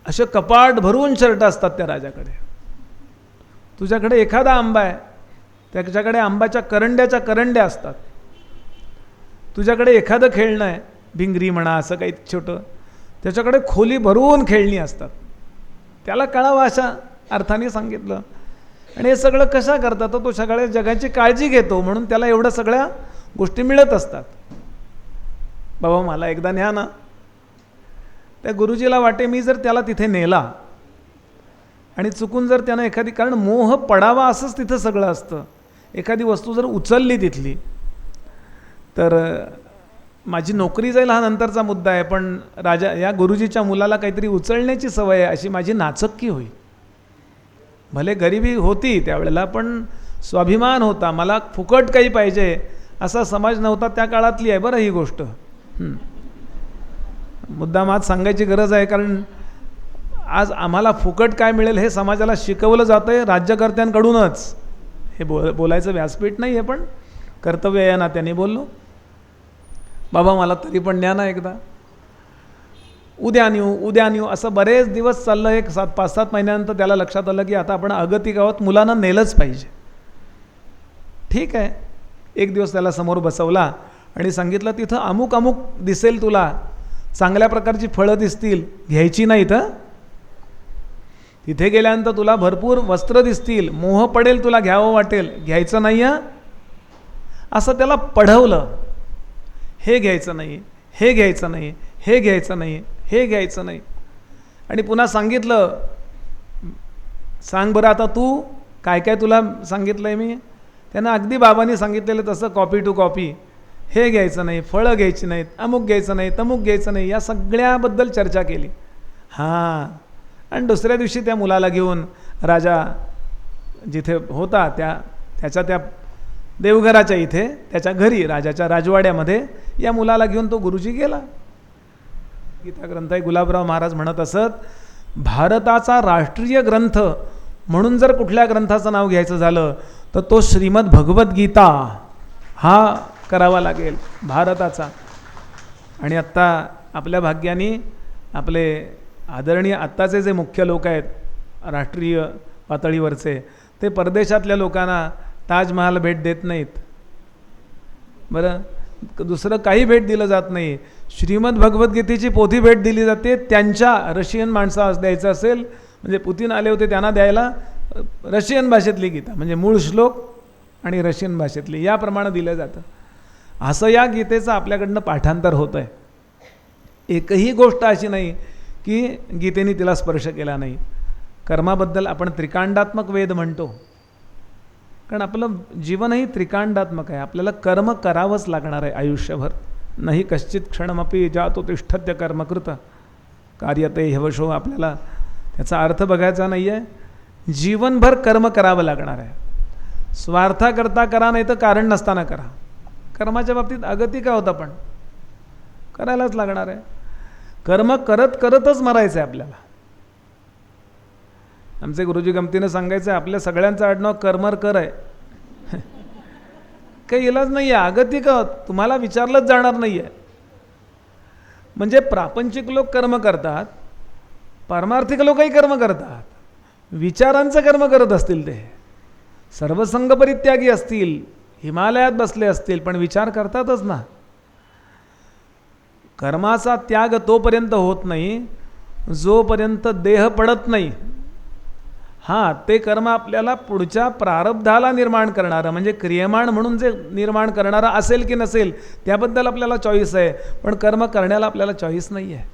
असे कपाट भरून शर्ट असतात त्या राजाकडे. तुझ्याकडे एखादा आंबा आहे, त्याच्याकडे आंब्याच्या करंड्या असतात. तुझ्याकडे एखादं खेळणं आहे, भिंगरी म्हणा, असं काही छोटं, त्याच्याकडे खोली भरून खेळणी असतात. त्याला कळावं अशा अर्थाने सांगितलं. आणि हे सगळं कशा करतात, तो सगळ्या जगाची काळजी घेतो म्हणून त्याला एवढ्या सगळ्या गोष्टी मिळत असतात. बाबा मला एकदा न्या ना. त्या गुरुजीला वाटे, मी जर त्याला तिथे नेला आणि चुकून जर त्यानं एखादी, कारण मोह पडावा असंच तिथं सगळं असतं, एखादी वस्तू जर उचलली तिथली तर माझी नोकरी जाईल हा नंतरचा मुद्दा आहे, पण राजा या गुरुजीच्या मुलाला काहीतरी उचलण्याची सवय आहे अशी माझी नाचक्की होई. भले गरिबी होती त्यावेळेला, पण स्वाभिमान होता. मला फुकट काही पाहिजे असा समाज नव्हता त्या काळातली आहे बरं ही गोष्ट. मुद्दाम आज सांगायची गरज आहे, कारण आज आम्हाला फुकट काय मिळेल हे समाजाला शिकवलं जातं आहे राज्यकर्त्यांकडूनच. हे बोलायचं व्यासपीठ नाही आहे, पण कर्तव्य या नात्याने बोललो. बाबा मला तरी पण न्या ना एकदा, उद्या नेऊ असं बरेच दिवस चाललं. एक 5-7 महिन्यानंतर त्याला लक्षात आलं की आता आपण अगतिक आहोत, मुलांना नेलंच पाहिजे. ठीक आहे, एक दिवस त्याला समोर बसवला आणि सांगितलं तिथं अमुक अमुक दिसेल तुला, चांगल्या प्रकारची फळं दिसतील, घ्यायची नाहीत हं. तिथे गेल्यानंतर तुला भरपूर वस्त्र दिसतील, मोह पडेल, तुला घ्यावं वाटेल, घ्यायचं नाही हं. असं त्याला पढवलं. हे घ्यायचं नाही, हे घ्यायचं नाही, हे घ्यायचं नाही, हे घ्यायचं नाही. आणि पुन्हा सांगितलं, सांग बरं आता तू काय काय तुला सांगितलं आहे मी. त्यांना अगदी बाबांनी सांगितलेलं तसं कॉपी टू कॉपी. हे घ्यायचं नाही, फळं घ्यायची नाहीत, अमुक घ्यायचं नाही, तमुक घ्यायचं नाही, या सगळ्याबद्दल चर्चा केली. हां, आणि दुसऱ्या दिवशी त्या मुलाला घेऊन राजा जिथे होता त्या देवघराच्या इथे त्याच्या घरी राजाच्या राजवाड्यामध्ये या मुलाला घेऊन तो गुरुजी गेला. गीता ग्रंथ आहे. गुलाबराव महाराज म्हणत असत, भारताचा राष्ट्रीय ग्रंथ म्हणून जर कुठल्या ग्रंथाचं नाव घ्यायचं झालं तर तो श्रीमद भगवद्गीता हा करावा लागेल भारताचा. आणि आत्ता आपल्या भाग्याने आपले आदरणीय आत्ताचे जे मुख्य लोक आहेत राष्ट्रीय पातळीवरचे, ते परदेशातल्या लोकांना ताजमहाल भेट देत नाहीत. बरं, दुसरं काही भेट दिलं जात नाही. श्रीमद भगवद्गीतेची पोथी भेट दिली जाते. त्यांच्या रशियन माणसास द्यायचं असेल, म्हणजे पुतीन आले होते त्यांना द्यायला, रशियन भाषेतली गीता म्हणजे मूळ श्लोक आणि रशियन भाषेतली याप्रमाणे दिलं जातं. असं या गीतेचं आपल्याकडनं पाठांतर होतं आहे. एकही गोष्ट अशी नाही की गीतेने तिला स्पर्श केला नाही. कर्माबद्दल आपण त्रिकांडात्मक वेद म्हणतो, कारण आपलं जीवनही त्रिकांडात्मक आहे. आपल्याला कर्म करावंच लागणार आहे आयुष्यभर. नाही कश्चित क्षणमपि जातो तिष्ठत्य कर्मकृत कार्यते ह्यवशो. आपल्याला त्याचा अर्थ बघायचा नाही आहे. जीवनभर कर्म करावं लागणार आहे. स्वार्थाकरता करा, नाही तर कारण नसताना करा. कर्माच्या बाबतीत अगतिक आहोत आपण, करायलाच लागणार आहे. कर्म करत करतच मरायचं आहे आपल्याला. आमचे गुरुजी गमतीनं सांगायचं आहे, आपल्या सगळ्यांचं आडनाव कर्मर कर आहे. काही इलाज नाही आहे, अगतिक आहोत, तुम्हाला विचारलंच जाणार नाही आहे. म्हणजे प्रापंचिक लोक कर्म करतात, पारमार्थिक लोकही कर्म करतात, विचारांचं कर्म करत असतील, ते सर्वसंग परित्यागी असतील, हिमालयात बसले असतील, पण विचार करतातच ना. कर्माचा त्याग तोपर्यंत होत नाही जोपर्यंत देह पडत नाही. हां, ते कर्म आपल्याला पुढच्या प्रारब्धाला निर्माण करणारं, म्हणजे क्रियमाण म्हणून जे निर्माण करणारं असेल की नसेल त्याबद्दल आपल्याला चॉईस आहे, पण कर्म करण्याला आपल्याला चॉईस नाही आहे.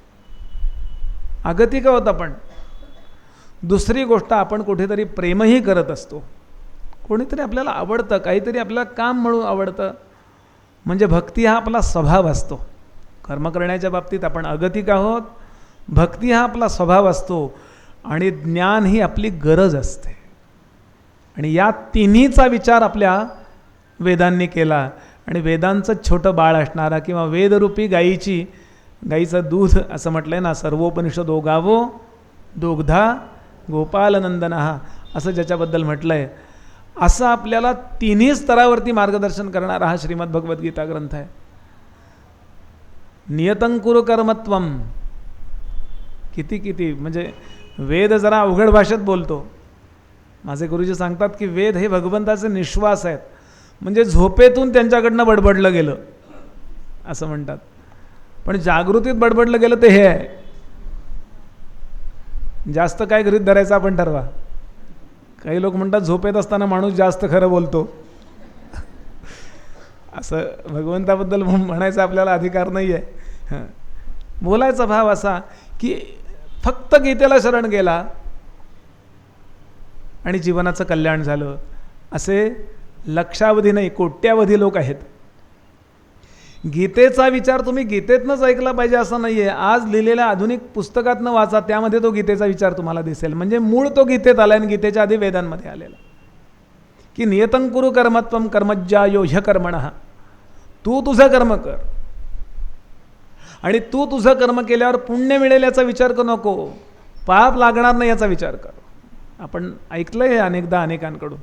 अगतिक आहोत आपण. दुसरी गोष्ट, आपण कुठेतरी प्रेमही करत असतो. कोणीतरी आपल्याला आवडतं, काहीतरी आपल्याला काम म्हणून आवडतं, म्हणजे भक्ती हा आपला स्वभाव असतो. कर्म करण्याच्या बाबतीत आपण अगतिक आहोत. भक्ती हा आपला स्वभाव असतो आणि ज्ञान ही आपली गरज असते. आणि या तिन्हीचा विचार आपल्या वेदांनी केला. आणि वेदांचं छोटं बाळ असणारा किंवा वेदरूपी गाईचं दूध असं म्हटलं आहे ना, सर्वोपनिषदो गावो दुग्धा गोपालनंदनः असं ज्याच्याबद्दल म्हटलं आहे, असं आपल्याला तिन्ही स्तरावरती मार्गदर्शन करणारा हा श्रीमद भगवद्गीता ग्रंथ आहे. नियतंकुरु कर्मत्वम. किती म्हणजे वेद जरा अवघड भाषेत बोलतो. माझे गुरुजी सांगतात की वेद हे भगवंताचे निश्वास आहेत, म्हणजे झोपेतून त्यांच्याकडनं बडबडलं गेलं असं म्हणतात. पण जागृतीत बडबडलं गेलं ते हे आहे. जास्त काय गृहीत धरायचं आपण ठरवा. काही लोक म्हणतात झोपेत असताना माणूस जास्त खरं बोलतो. असं भगवंताबद्दल म्हणायचा आपल्याला अधिकार नाही आहे. बोलायचा भाव असा की फक्त गीतेला शरण गेला आणि जीवनाचं कल्याण झालं, असे लक्षावधी नाही कोट्यावधी लोक आहेत. गीतेचा विचार तुम्ही गीतेतनंच ऐकला पाहिजे असं नाही आहे. आज लिहिलेल्या आधुनिक पुस्तकातनं वाचा, त्यामध्ये तो गीतेचा विचार तुम्हाला दिसेल. म्हणजे मूळ तो गीतेत आला आणि गीतेच्या आधी वेदांमध्ये आलेला की नियतं कुरु कर्मत्वं कर्मज्ञायो ह्यकर्मणः. तू तुझं कर्म कर आणि तू तुझं कर्म केल्यावर पुण्य मिळेल याचा विचार करू नको, पाप लागणार नाही याचा विचार कर. आपण ऐकलं आहे अनेकदा अनेकांकडून,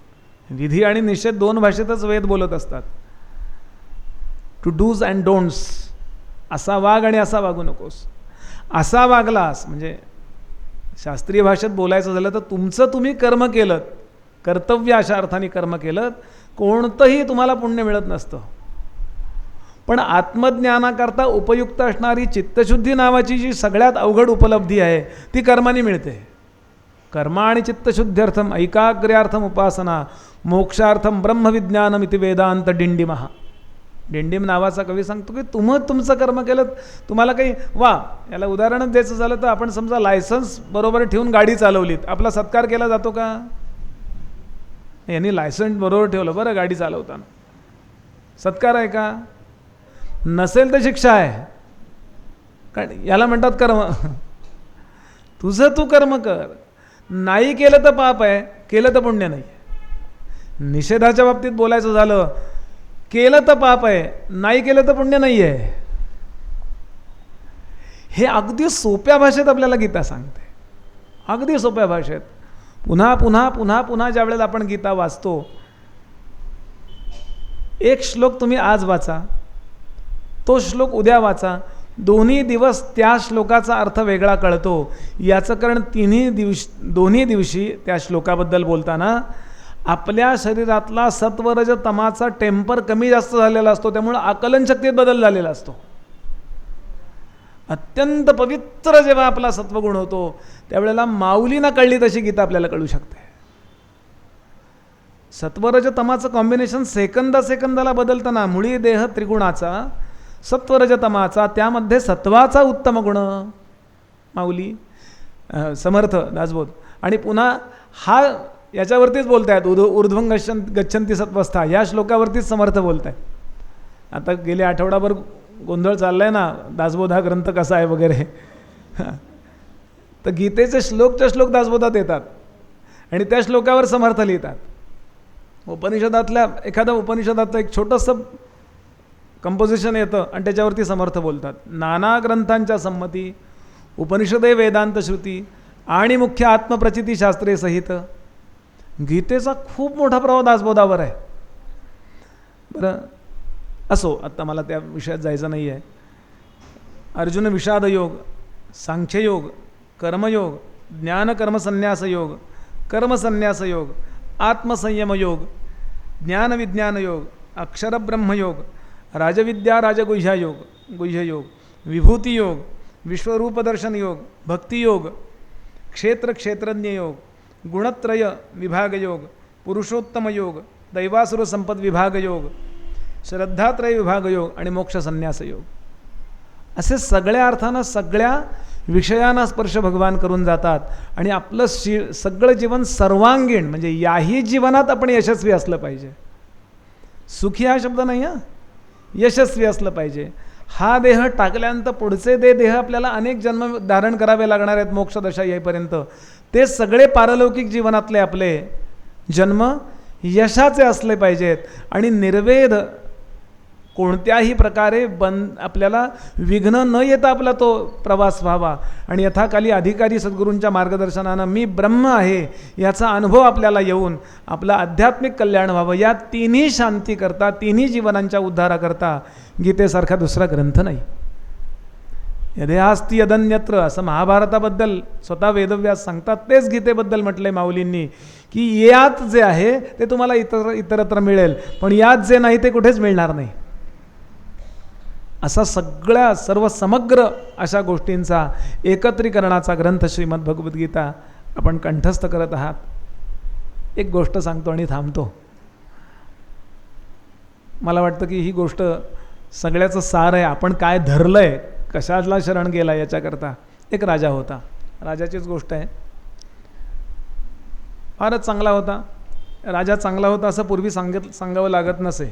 विधी आणि निषेध दोन भाषेतच वेद बोलत असतात. टू डूज अँड डोंट्स, असा वाग आणि असा वागू नकोस. असा वागलास म्हणजे शास्त्रीय भाषेत बोलायचं झालं तर तुमचं तुम्ही कर्म केलं, कर्तव्य अशा अर्थाने कर्म केलं, कोणतंही तुम्हाला पुण्य मिळत नसतं. पण आत्मज्ञानाकरता उपयुक्त असणारी चित्तशुद्धी नावाची जी सगळ्यात अवघड उपलब्धी आहे ती कर्माने मिळते. कर्म आणि चित्तशुद्ध्यर्थम ऐकाग्र्यार्थम उपासना मोक्षार्थम ब्रह्मविज्ञानमिति वेदांत डिंडिमः. डिंडिम नावाचा कवी सांगतो की तुमचं कर्म केलं, तुम्हाला काही याला उदाहरणच द्यायचं झालं तर आपण समजा लायसन्स बरोबर ठेवून गाडी चालवलीत, आपला सत्कार केला जातो का? यांनी लायसन्स बरोबर ठेवलं बरं गाडी चालवताना, सत्कार आहे का? नसेल तर शिक्षा आहे. कारण याला म्हणतात कर्म. तुझं तू कर्म कर, नाही केलं तर पाप आहे, केलं तर पुण्य नाही. निषेधाच्या बाबतीत बोलायचं झालं, केलं तर पाप आहे, नाही केलं तर पुण्य नाही आहे. हे अगदी सोप्या भाषेत आपल्याला गीता सांगते, अगदी सोप्या भाषेत. पुन्हा पुन्हा पुन्हा पुन्हा ज्या वेळेला आपण गीता वाचतो, एक श्लोक तुम्ही आज वाचा, तो श्लोक उद्या वाचा, दोन्ही दिवस त्या श्लोकाचा अर्थ वेगळा कळतो. याचं कारण दोन्ही दिवशी त्या श्लोकाबद्दल बोलताना आपल्या शरीरातला सत्वरज तमाचा टेम्पर कमी जास्त झालेला असतो, त्यामुळे आकलन शक्तीत बदल झालेला असतो. अत्यंत पवित्र जेव्हा आपला सत्वगुण होतो त्यावेळेला माऊली ना कळली तशी गीता आपल्याला कळू शकते. सत्वरज तमाचं कॉम्बिनेशन सेकंदाला बदलताना मुळी देह त्रिगुणाचा, सत्वरज तमाचा, त्यामध्ये सत्वाचा उत्तम गुण माऊली, समर्थ दासबोध. आणि पुन्हा हा याच्यावरतीच बोलत आहेत, ऊर्ध्वं गच्छन्ति सत्वस्था, या श्लोकावरतीच समर्थ बोलत आहेत. आता गेले आठवडाभर गोंधळ चालला आहे ना, दासबोध हा ग्रंथ कसा आहे वगैरे. तर गीतेचे श्लोक दासबोधात येतात आणि त्या श्लोकावर समर्थ लिहितात. उपनिषदातल्या एखाद्या उपनिषदाचं एक छोटंसं कंपोजिशन येतं आणि त्याच्यावरती समर्थ बोलतात. नाना ग्रंथांच्या संमती, उपनिषदे वेदांत श्रुती आणि मुख्य आत्मप्रचिती शास्त्रे सहित गीतेचा खूप मोठा प्रभाव दासबोधावर आहे. बरं असो, आत्ता मला त्या विषयात जायचं नाही आहे. अर्जुन विषाद योग, सांख्ययोग, कर्मयोग, ज्ञानकर्मसन्यास योग, कर्मसन्यास योग, आत्मसंयम योग, ज्ञानविज्ञान योग, अक्षरब्रह्मयोग, राजविद्या राजगुह्ययोग, गुह्ययोग, विभूतियोग, विश्वरूपदर्शन योग, भक्तियोग, क्षेत्रज्ञ योग, गुणत्रय विभाग योग, पुरुषोत्तम योग, दैवासुर संपद विभाग योग, श्रद्धात्रय विभाग योग आणि मोक्ष संन्यास योग. असे सगळ्या अर्थानं सगळ्या विषयांना स्पर्श भगवान करून जातात आणि आपलं सगळं जीवन सर्वांगीण, म्हणजे याही जीवनात आपण यशस्वी असलं पाहिजे. सुखी हा शब्द नाही, यशस्वी असलं पाहिजे. हा देह टाकल्यानंतर पुढचे देह आपल्याला अनेक जन्म धारण करावे लागणार आहेत मोक्षदशा येईपर्यंत. ते सगळे पारलौकिक जीवनातले आपले जन्म यशाचे असले पाहिजेत आणि निर्वेद कोणत्याही प्रकारे आपल्याला विघ्न न येता आपला तो प्रवास व्हावा आणि यथाकाली अधिकारी सद्गुरूंच्या मार्गदर्शनानं मी ब्रह्म आहे याचा अनुभव आपल्याला येऊन आपलं आध्यात्मिक कल्याण व्हावं. या तिन्ही शांती करता, तिन्ही जीवनांच्या उद्धाराकरता गीतेसारखा दुसरा ग्रंथ नाही. यदेहास्ति यदन्यत्र असं महाभारताबद्दल स्वतः वेदव्यास सांगतात. तेच गीतेबद्दल म्हटलंय माऊलींनी की यात जे आहे ते तुम्हाला इतरत्र मिळेल, पण यात जे नाही ते कुठेच मिळणार नाही. असा सर्व समग्र अशा गोष्टींचा एकत्रीकरणाचा ग्रंथ श्रीमद भगवद्गीता आपण कंठस्थ करत आहात. एक गोष्ट सांगतो आणि थांबतो. मला वाटतं की ही गोष्ट सगळ्याचं सार आहे. आपण काय धरलं आहे, कशाला शरण गेला याच्याकरता. एक राजा होता, राजाचीच गोष्ट आहे. फारच चांगला होता. राजा चांगला होता असं पूर्वी सांगावं लागत नसे.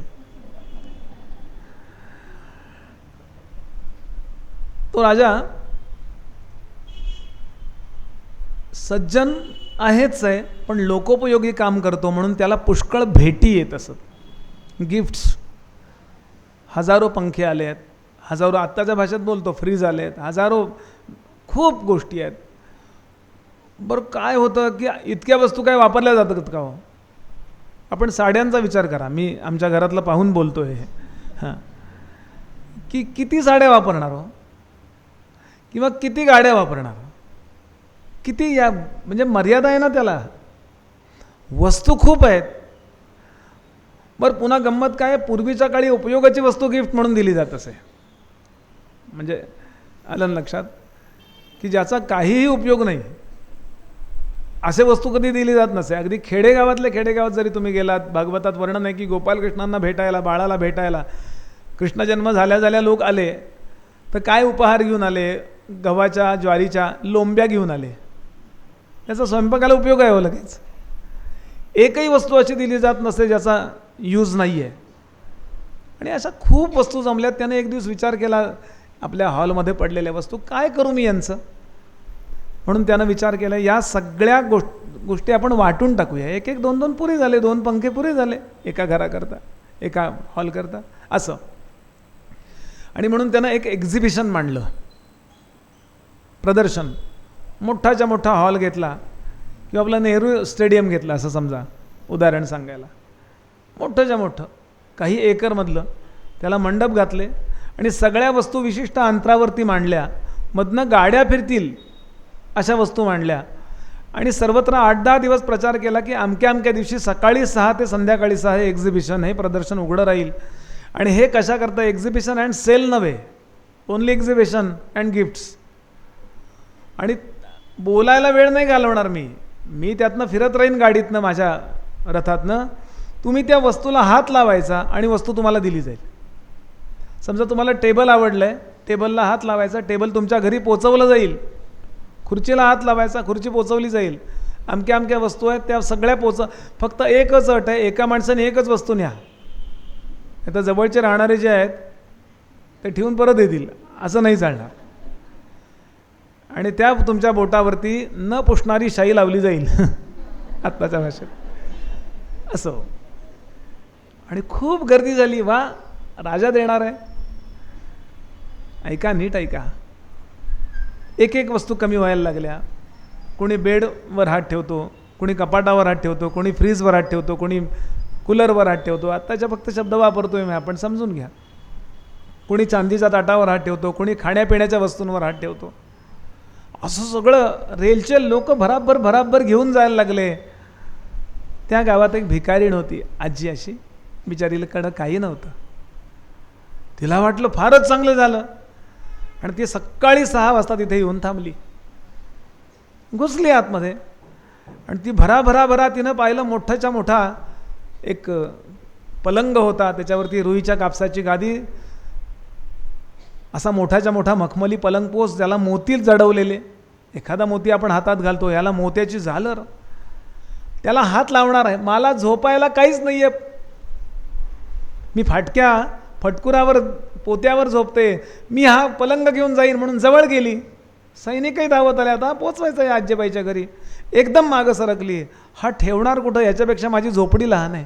तो राजा सज्जन आहेच आहे, पण लोकोपयोगी काम करतो म्हणून त्याला पुष्कळ भेटी येत असत, गिफ्ट्स. हजारो पंखे आले आहेत, हजारो, आत्ताच्या भाषेत बोलतो फ्रीज आले आहेत, हजारो खूप गोष्टी आहेत. बरं काय होतं की इतक्या वस्तू काय वापरल्या जातात का हो? आपण साड्यांचा विचार करा, मी आमच्या घरातलं पाहून बोलतो आहे हां, की किती साड्या वापरणार हो, किंवा किती गाड्या वापरणार, किती, या म्हणजे मर्यादा आहे ना त्याला, वस्तू खूप आहेत. बरं पुन्हा गंमत काय, पूर्वीच्या काळी उपयोगाची वस्तू गिफ्ट म्हणून दिली जात असे, म्हणजे आलं लक्षात, की ज्याचा काहीही उपयोग नाही असे वस्तू कधी दिली जात नसे. अगदी खेडेगावातले खेडेगावात जरी तुम्ही गेलात, भागवतात वर्णन आहे की गोपालकृष्णांना भेटायला, बाळाला भेटायला कृष्णजन्म झाल्या झाल्या लोक आले तर काय उपहार घेऊन आले, गव्हाच्या ज्वारीच्या लोंब्या घेऊन आले. त्याचा स्वयंपाकाला उपयोग आहे हो लगेच. एकही वस्तू अशी दिली जात नसते ज्याचा यूज नाही आहे. आणि अशा खूप वस्तू जमल्यात. त्याने एक दिवस विचार केला, आपल्या हॉलमध्ये पडलेल्या वस्तू काय करू मी यांचं, म्हणून त्यानं विचार केला या सगळ्या गोष्टी आपण वाटून टाकूया. एक एक दोन दोन पुरे झाले, 2 पंखे पुरे झाले एका घराकरता, एका हॉलकरता असं. आणि म्हणून त्यानं एक एक्झिबिशन मांडलं, प्रदर्शन. मोठाच्या मोठा हॉल घेतला, किंवा आपला नेहरू स्टेडियम घेतला असं समजा, उदाहरण सांगायला. मोठंच्या मोठं काही एकरमधलं त्याला मंडप घातले आणि सगळ्या वस्तू विशिष्ट अंतरावरती मांडल्या. मधनं गाड्या फिरतील अशा वस्तू मांडल्या. आणि सर्वत्र 8-10 दिवस प्रचार केला की अमक्या अमक्या दिवशी सकाळी 6 ते संध्याकाळी 6 हे एक्झिबिशन, हे प्रदर्शन उघडं राहील. आणि हे कशा करता, एक्झिबिशन अँड सेल नव्हे, ओनली एक्झिबिशन अँड गिफ्ट्स. आणि बोलायला वेळ नाही घालवणार मी त्यातनं फिरत राहीन गाडीतनं, माझ्या रथातनं. तुम्ही त्या वस्तूला हात लावायचा आणि वस्तू तुम्हाला दिली जाईल. समजा तुम्हाला टेबल आवडलं आहे, टेबलला हात लावायचा, टेबल तुमच्या घरी पोचवलं जाईल. खुर्चीला हात लावायचा, खुर्ची पोचवली जाईल. अमक्या अमक्या वस्तू आहेत त्या सगळ्या फक्त एकच अट आहे, एका माणसाने एकच वस्तू न्या. आता जवळचे राहणारे जे आहेत ते ठेवून परत येतील असं नाही चालणार. आणि त्या तुमच्या बोटावरती न पुसणारी शाई लावली जाईल आत्ताच्या भाषेत असं. आणि खूप गर्दी झाली. वा, राजा देणार आहे. ऐका, नीट ऐका. एक एक वस्तू कमी व्हायला लागल्या. कोणी बेडवर हात ठेवतो, कोणी कपाटावर हात ठेवतो, कोणी फ्रीजवर हात ठेवतो, कोणी कूलरवर हात ठेवतो. आत्ताच्या फक्त शब्द वापरतोय मी, आपण समजून घ्या. कोणी चांदीच्या ताटावर हात ठेवतो, कोणी खाण्यापिण्याच्या वस्तूंवर हात ठेवतो. असं सगळं रेलचे लोक भराभर घेऊन जायला लागले. त्या गावात एक भिकारीण होती, आजी अशी, बिचारीकडं काही नव्हतं. तिला वाटलं फारच चांगलं झालं. आणि ती सकाळी 6 वाजता तिथे येऊन थांबली, घुसली आतमध्ये. आणि ती भरा तिनं पाहिलं, मोठाच्या मोठा एक पलंग होता, त्याच्यावरती रुईच्या कापसाची गादी, असा मोठाच्या मोठा मखमली पलंगपोस, ज्याला मोती जडवलेले. एखादा मोती आपण हातात घालतो, याला मोत्याची झालर. त्याला हात लावणार आहे. मला झोपायला काहीच नाही आहे, मी फटकुरावर पोत्यावर झोपते, मी हा पलंग घेऊन जाईन म्हणून जवळ गेली. सैनिकही धावत आले, आता पोचवायचं आहे आजीबाईच्या घरी. एकदम मागं सरकली. हा ठेवणार कुठं, याच्यापेक्षा माझी झोपडी लहान आहे.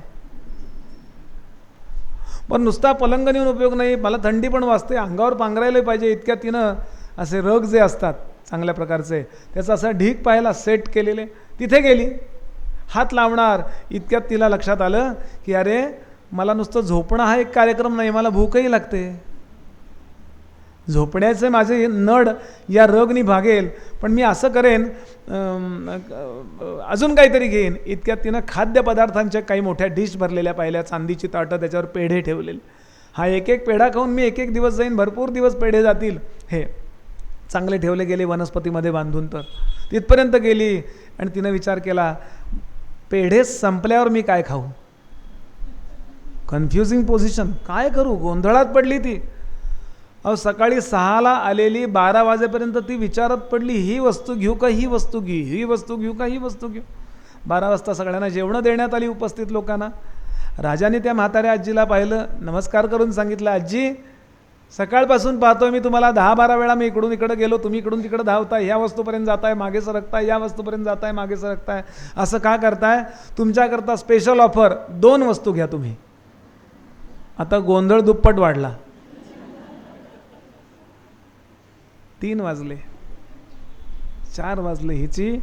पण नुसता पलंग नेऊन उपयोग नाही, मला थंडी पण वाजते, अंगावर पांघरायला पाहिजे. इतक्या तिनं असे रग जे असतात चांगल्या प्रकारचे, त्याचा असा ढीक पाहिला सेट केलेले. तिथे गेली, हात लावणार. इतक्यात तिला लक्षात आलं की अरे, मला नुसतं झोपणं हा एक कार्यक्रम नाही, मला भूकही लागते. झोपण्याचे माझे नड या रगनी भागेल, पण मी असं करेन, अजून काहीतरी घेईन. इतक्यात तिनं खाद्यपदार्थांच्या काही मोठ्या डिश भरलेल्या पाहिल्या, चांदीची ताटं, त्याच्यावर पेढे ठेवलेले. हा एक एक पेढा खाऊन मी एक दिवस जाईन, भरपूर दिवस पेढे जातील. हे चांगले ठेवले गेले वनस्पतीमध्ये बांधून. तर तिथपर्यंत गेली आणि तिनं विचार केला, पेढे संपल्यावर मी काय खाऊ. कन्फ्युजिंग पोझिशन, काय करू, गोंधळात पडली ती. अहो, सकाळी 6ला आलेली, 12 वाजेपर्यंत ती विचारत पडली, ही वस्तू घेऊ का, ही वस्तू घेऊ, ही वस्तू घेऊ का, ही वस्तू घेऊ. 12 वाजता सगळ्यांना जेवणं देण्यात आली, उपस्थित लोकांना. राजाने त्या म्हाताऱ्या आजीला पाहिलं, नमस्कार करून सांगितलं, आजी सकाळपासून पाहतोय मी तुम्हाला 10-12 वेळा मी इकडून इकडे गेलो, तुम्ही इकडून तिकडे धावताय, ह्या वस्तूपर्यंत जाताय, मागे सरकताय, या वस्तूपर्यंत जाताय, मागे सरकताय. असं का करताय? तुमच्याकरता स्पेशल ऑफर, 2 वस्तू घ्या तुम्ही. आता गोंधळ दुप्पट वाढला. 3 वाजले, 4 वाजले, हिची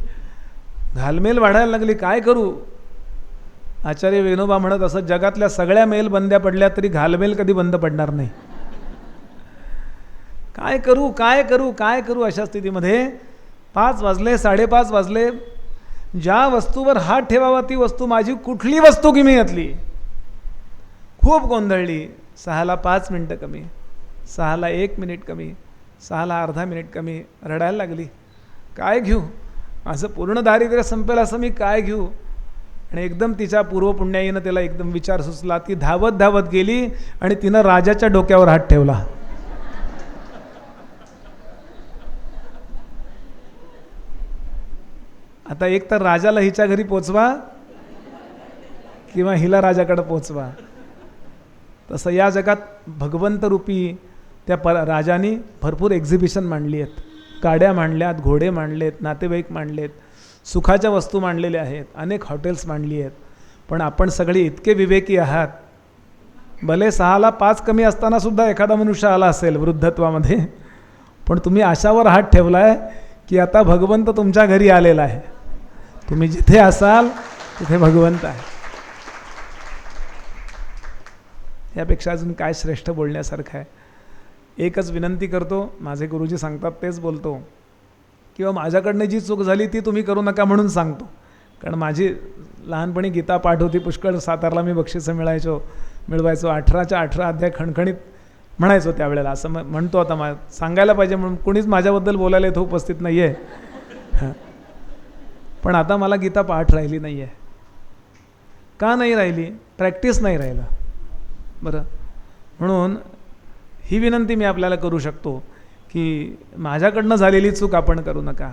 घालमेल वाढायला लागली. काय करू? आचार्य विनोबा म्हणत असं, जगातल्या सगळ्या मेल बंद्या पडल्या तरी घालमेल कधी बंद पडणार नाही. काय करू काय करू काय करू अशा स्थितीमध्ये 5 वाजले, 5:30 वाजले. ज्या वस्तूवर हात ठेवावा ती वस्तू माझी कुठली वस्तू की मी घातली. खूप गोंधळली. 6ला 5 मिनटं कमी, 6ला 1 मिनिट कमी, 6ला अर्धा मिनिट कमी. रडायला लागली. काय घेऊ? माझं पूर्ण दारिद्र्य संपेल असं मी काय घेऊ? आणि एकदम तिच्या पूर्वपुण्याईनं त्याला एकदम विचार सुचला. ती धावत धावत गेली आणि तिनं राजाच्या डोक्यावर हात ठेवला. आता एक तर राजाला हिच्या घरी पोचवा किंवा हिला राजाकडे पोचवा. तसं या जगात भगवंत रूपी त्या राजाने भरपूर एक्झिबिशन मांडली आहेत. गाड्या मांडल्यात, घोडे मांडलेत, नातेवाईक मांडलेत, सुखाच्या वस्तू मांडलेल्या आहेत, अनेक हॉटेल्स मांडली आहेत. पण आपण सगळे इतके विवेकी आहात. भले 6ला 5 कमी असताना सुद्धा एखादा मनुष्य आला असेल वृद्धत्वामध्ये, पण तुम्ही अशावर हात ठेवला आहे की आता भगवंत तुमच्या घरी आलेला आहे. तुम्ही जिथे असाल तिथे भगवंत आहे. यापेक्षा अजून काय श्रेष्ठ बोलण्यासारखं आहे. एकच विनंती करतो, माझे गुरुजी सांगतात तेच बोलतो, किंवा माझ्याकडनं जी चूक झाली ती तुम्ही करू नका म्हणून सांगतो. कारण माझी लहानपणी गीता पाठ होती पुष्कळ. सातारला मी बक्षिसं मिळवायचो. 18च्या 18 अध्याय खणखणीत म्हणायचो त्यावेळेला. असं म्हणतो आता सांगायला पाहिजे म्हणून कोणीच माझ्याबद्दल बोलायला इथं उपस्थित नाही आहे. पण आता मला गीता पाठ राहिली नाही आहे. का नाही राहिली? प्रॅक्टिस नाही राहिलं. बरं, म्हणून ही विनंती मी आपल्याला करू शकतो की माझ्याकडनं झालेली चूक आपण करू नका.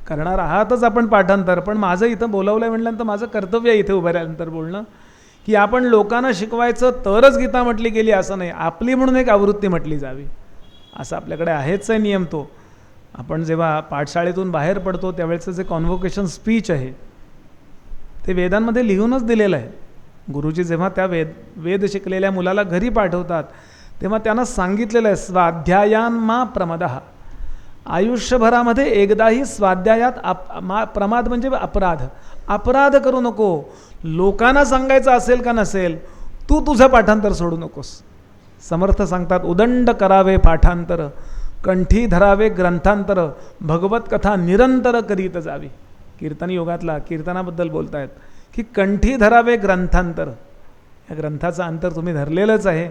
करणार आहातच आपण पाठांतर, पण माझं इथं बोलावलं आहे म्हटल्यानंतर माझं कर्तव्य आहे इथे उभं राहिल्यानंतर बोलणं, की आपण लोकांना शिकवायचं तरच गीता म्हटली गेली असं नाही. आपली म्हणून एक आवृत्ती म्हटली जावी असं आपल्याकडे आहेच आहे नियम. तो आपण जेव्हा पाठशाळेतून बाहेर पडतो त्यावेळेचं जे कॉन्व्होकेशन स्पीच आहे ते वेदांमध्ये लिहूनच दिलेलं आहे. गुरुजी जेव्हा त्या वेद शिकलेल्या मुलाला घरी पाठवतात तेव्हा त्यांना सांगितलेलं आहे, स्वाध्यायान्मा प्रमदः. आयुष्यभरामध्ये एकदाही स्वाध्यायात प्रमाद म्हणजे अपराध करू नको. लोकांना सांगायचं असेल का नसेल, तू तुझं पाठांतर सोडू नकोस. समर्थ सांगतात, उदंड करावे पाठांतर, कंठी धरावे ग्रंथांतर, भगवत कथा निरंतर करीत जावी. कीर्तन योगातला कीर्तनाबद्दल बोलतायत की कंठी धरावे ग्रंथांतर. या ग्रंथाचं अंतर तुम्ही धरलेलंच आहे.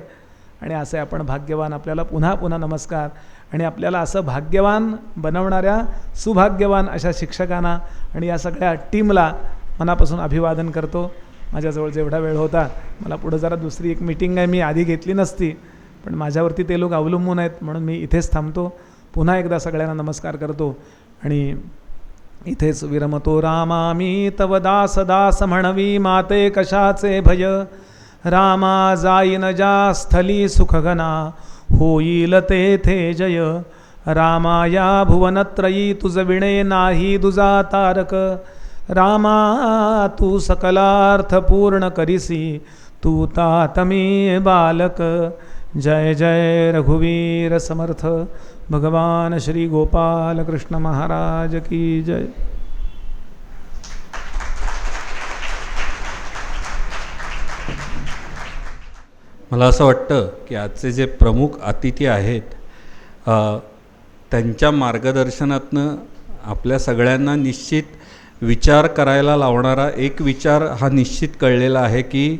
आणि असे आपण भाग्यवान. आपल्याला पुन्हा पुन्हा नमस्कार. आणि आपल्याला असं भाग्यवान बनवणाऱ्या सुभाग्यवान अशा शिक्षकांना आणि या सगळ्या टीमला मनापासून अभिवादन करतो. माझ्याजवळ जेवढा वेळ होता, मला पुढं जरा दुसरी एक मीटिंग आहे, मी आधी घेतली नसती, पण माझ्यावरती ते लोक अवलंबून आहेत म्हणून मी इथेच थांबतो. पुन्हा एकदा सगळ्यांना नमस्कार करतो आणि इथेच विरमतो. रामामी तव दास दास म्हणवी, माते कशाचे भय. रामा जाईन ज्या स्थली सुखगना, होईल तेथे जय. रामा या भुवनत्रयी तुझ विणे नाही दुजा तारक. रामा तू सकलार्थ पूर्ण करिसी, तू तातमी बालक. जय जय रघुवीर समर्थ भगवान श्री गोपाल कृष्ण महाराज की जय. मला असं वाटतं की आजचे जे प्रमुख अतिथी आहेत त्यांच्या मार्गदर्शनातनं आपल्या सगळ्यांना निश्चित विचार करायला लावणारा एक विचार हा निश्चित कळलेला आहे की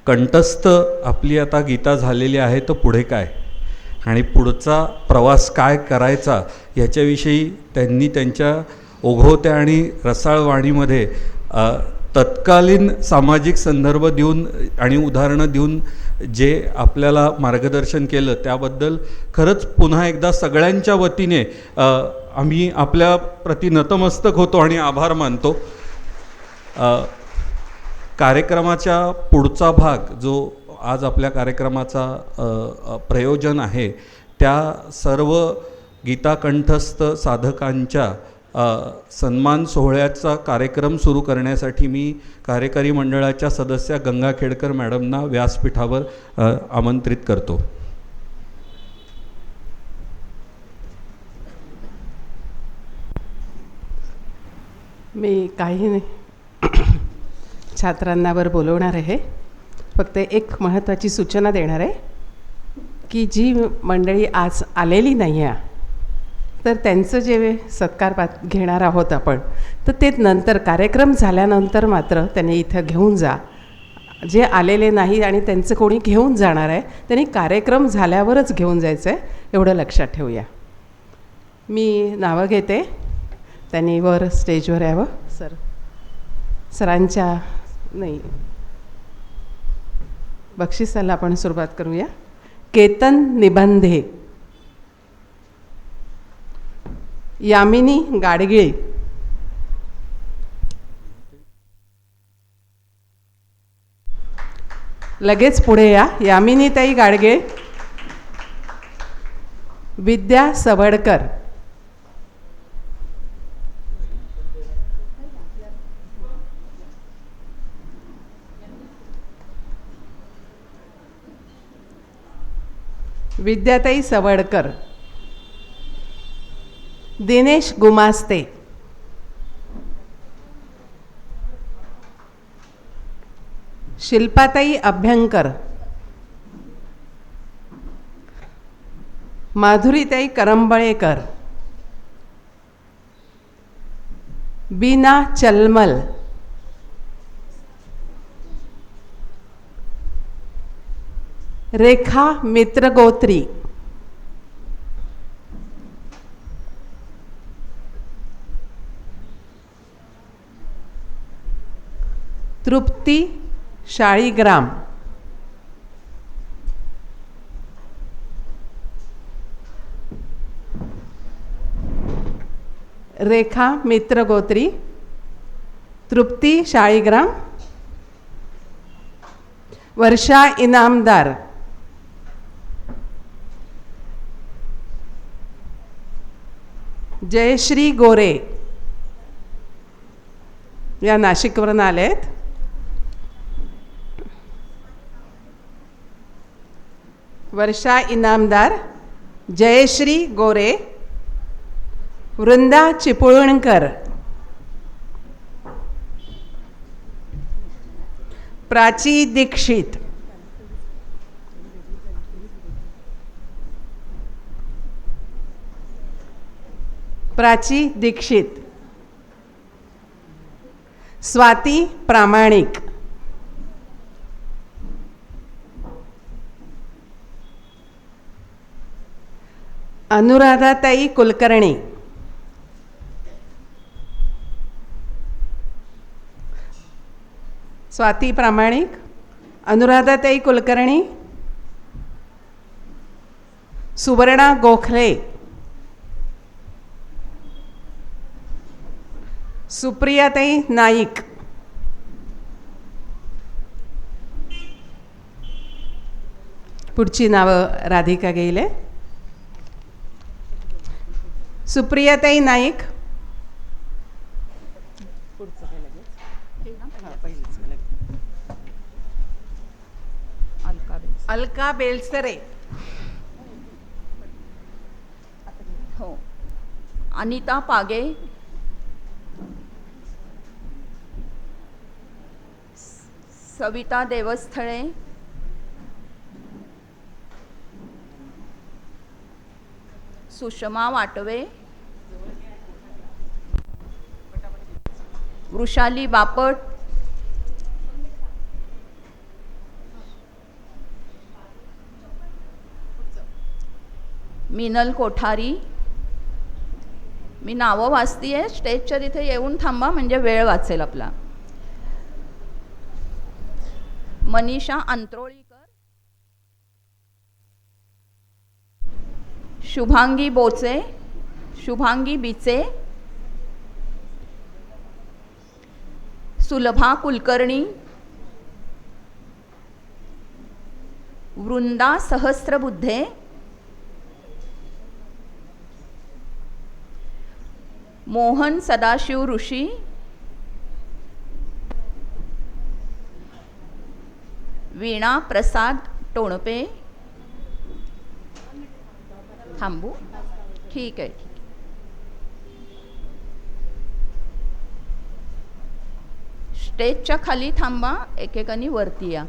कंठस्थ आपली आता गीता झालेली आहे, तर पुढे काय आणि पुढचा प्रवास काय करायचा याच्याविषयी त्यांनी त्यांच्या ओघवत्या आणि रसाळ वाणीमध्ये तत्कालीन सामाजिक संदर्भ देऊन आणि उदाहरणं देऊन जे आपल्याला मार्गदर्शन केलं त्याबद्दल खरंच पुन्हा एकदा सगळ्यांच्या वतीने आम्ही आपल्या प्रति नतमस्तक होतो आणि आभार मानतो. कार्यक्रमाच्या पुढचा भाग जो आज आपल्या कार्यक्रमाचा प्रयोजन आहे, त्या सर्व गीताकंठस्थ साधकांच्या सन्मान सोहळ्याचा कार्यक्रम सुरू करण्यासाठी मी कार्यकारी मंडळाच्या सदस्य गंगा खेडकर मॅडमना व्यासपीठावर आमंत्रित करतो. मी काही छात्रांनावर बोलवणार आहे. फक्त एक महत्त्वाची सूचना देणार आहे की जी मंडळी आज आलेली नाही आहे तर त्यांचं जे सत्कार घेणार आहोत आपण, तर ते नंतर कार्यक्रम झाल्यानंतर मात्र त्यांनी इथं घेऊन जा. जे आलेले नाही आणि त्यांचं कोणी घेऊन जाणार आहे त्यांनी कार्यक्रम झाल्यावरच घेऊन जायचं आहे, एवढं लक्षात ठेवूया. मी नावं घेते, त्यांनी वर स्टेजवर यावं. सरांच्या नाही बक्षिसाला आपण सुरुवात करूया. केतन निबंधे, यामिनी गाडगिळे, लगेच पुढे या. यामिनीताई गाडगिळे, विद्या सवडकर, विद्याताई सवडकर, दिनेश गुमास्ते, शिल्पाताई अभ्यंकर, माधुरीताई करंबळेकर, बीना चलमल, रेखा मित्रगोत्री, तृप्ती शाळीग्राम, रेखा मित्रगोत्री, तृप्ती शाळीग्राम, वर्षा इनामदार, जयश्री गोरे, या नाशिकवरून आलेत. वर्षा इनामदार, जयश्री गोरे, वृंदा चिपळूणकर, प्राची दीक्षित, प्राची दीक्षित, स्वाती प्रामाणिक, अनुराधाताई कुलकर्णी, स्वाती प्रामाणिक, अनुराधाताई कुलकर्णी, सुवर्णा गोखले, सुप्रियाताई नाईक, पुढची नावं राधिका गेले. सुप्रियाताई नाईक, अलका बेलसरे, हो, अनिता पागे, सविता देवस्थळे, सुषमा वाटवे, वृषाली बापट, मिनल कोठारी. मी नावं वाचतीये, स्टेजच्या तिथे येऊन थांबा म्हणजे वेळ वाचेल आपला. मनीषा अंत्रोळीकर, शुभांगी बोचे, शुभांगी बिचे, सुलभा कुलकर्णी, वृंदा सहस्रबुद्धे, मोहन सदाशिव ऋषी, वीणा प्रसाद टोणपे. थांबू? ठीक आहे. स्टेजच्या खाली थांबा, एकेकानी वरती या.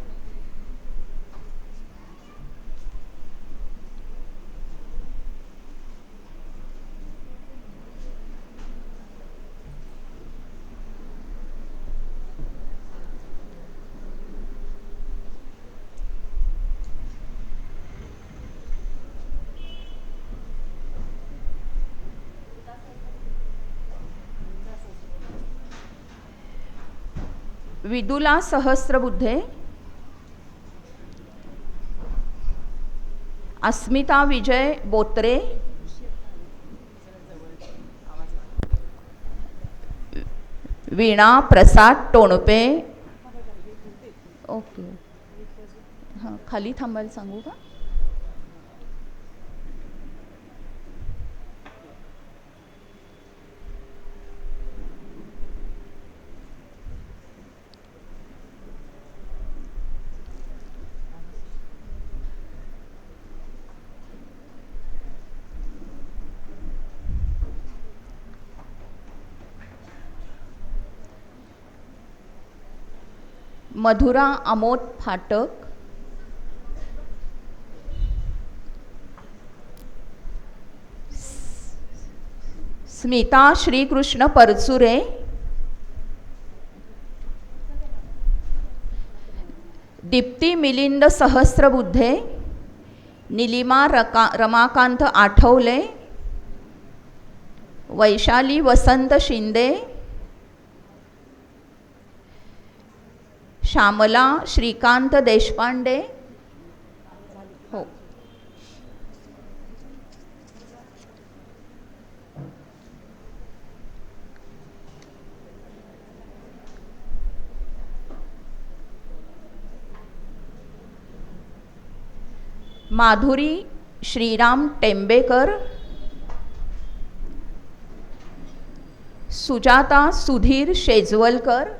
विदुला सहस्रबुद्धे, अस्मिता विजय बोत्रे, वीणा प्रसाद टोणपे. ओके, हां खाली थांबायला सांगू का? मधुरा अमोद फाटक, स्मिता श्रीकृष्ण परचुरे, दीप्ती मिलिंद सहस्रबुद्धे, निलिमा रमाकांत आठवले, वैशाली वसंत शिंदे, श्यामला श्रीकांत देशपांडे. हो, माधुरी श्रीराम टेंबेकर, सुजाता सुधीर शेजवलकर.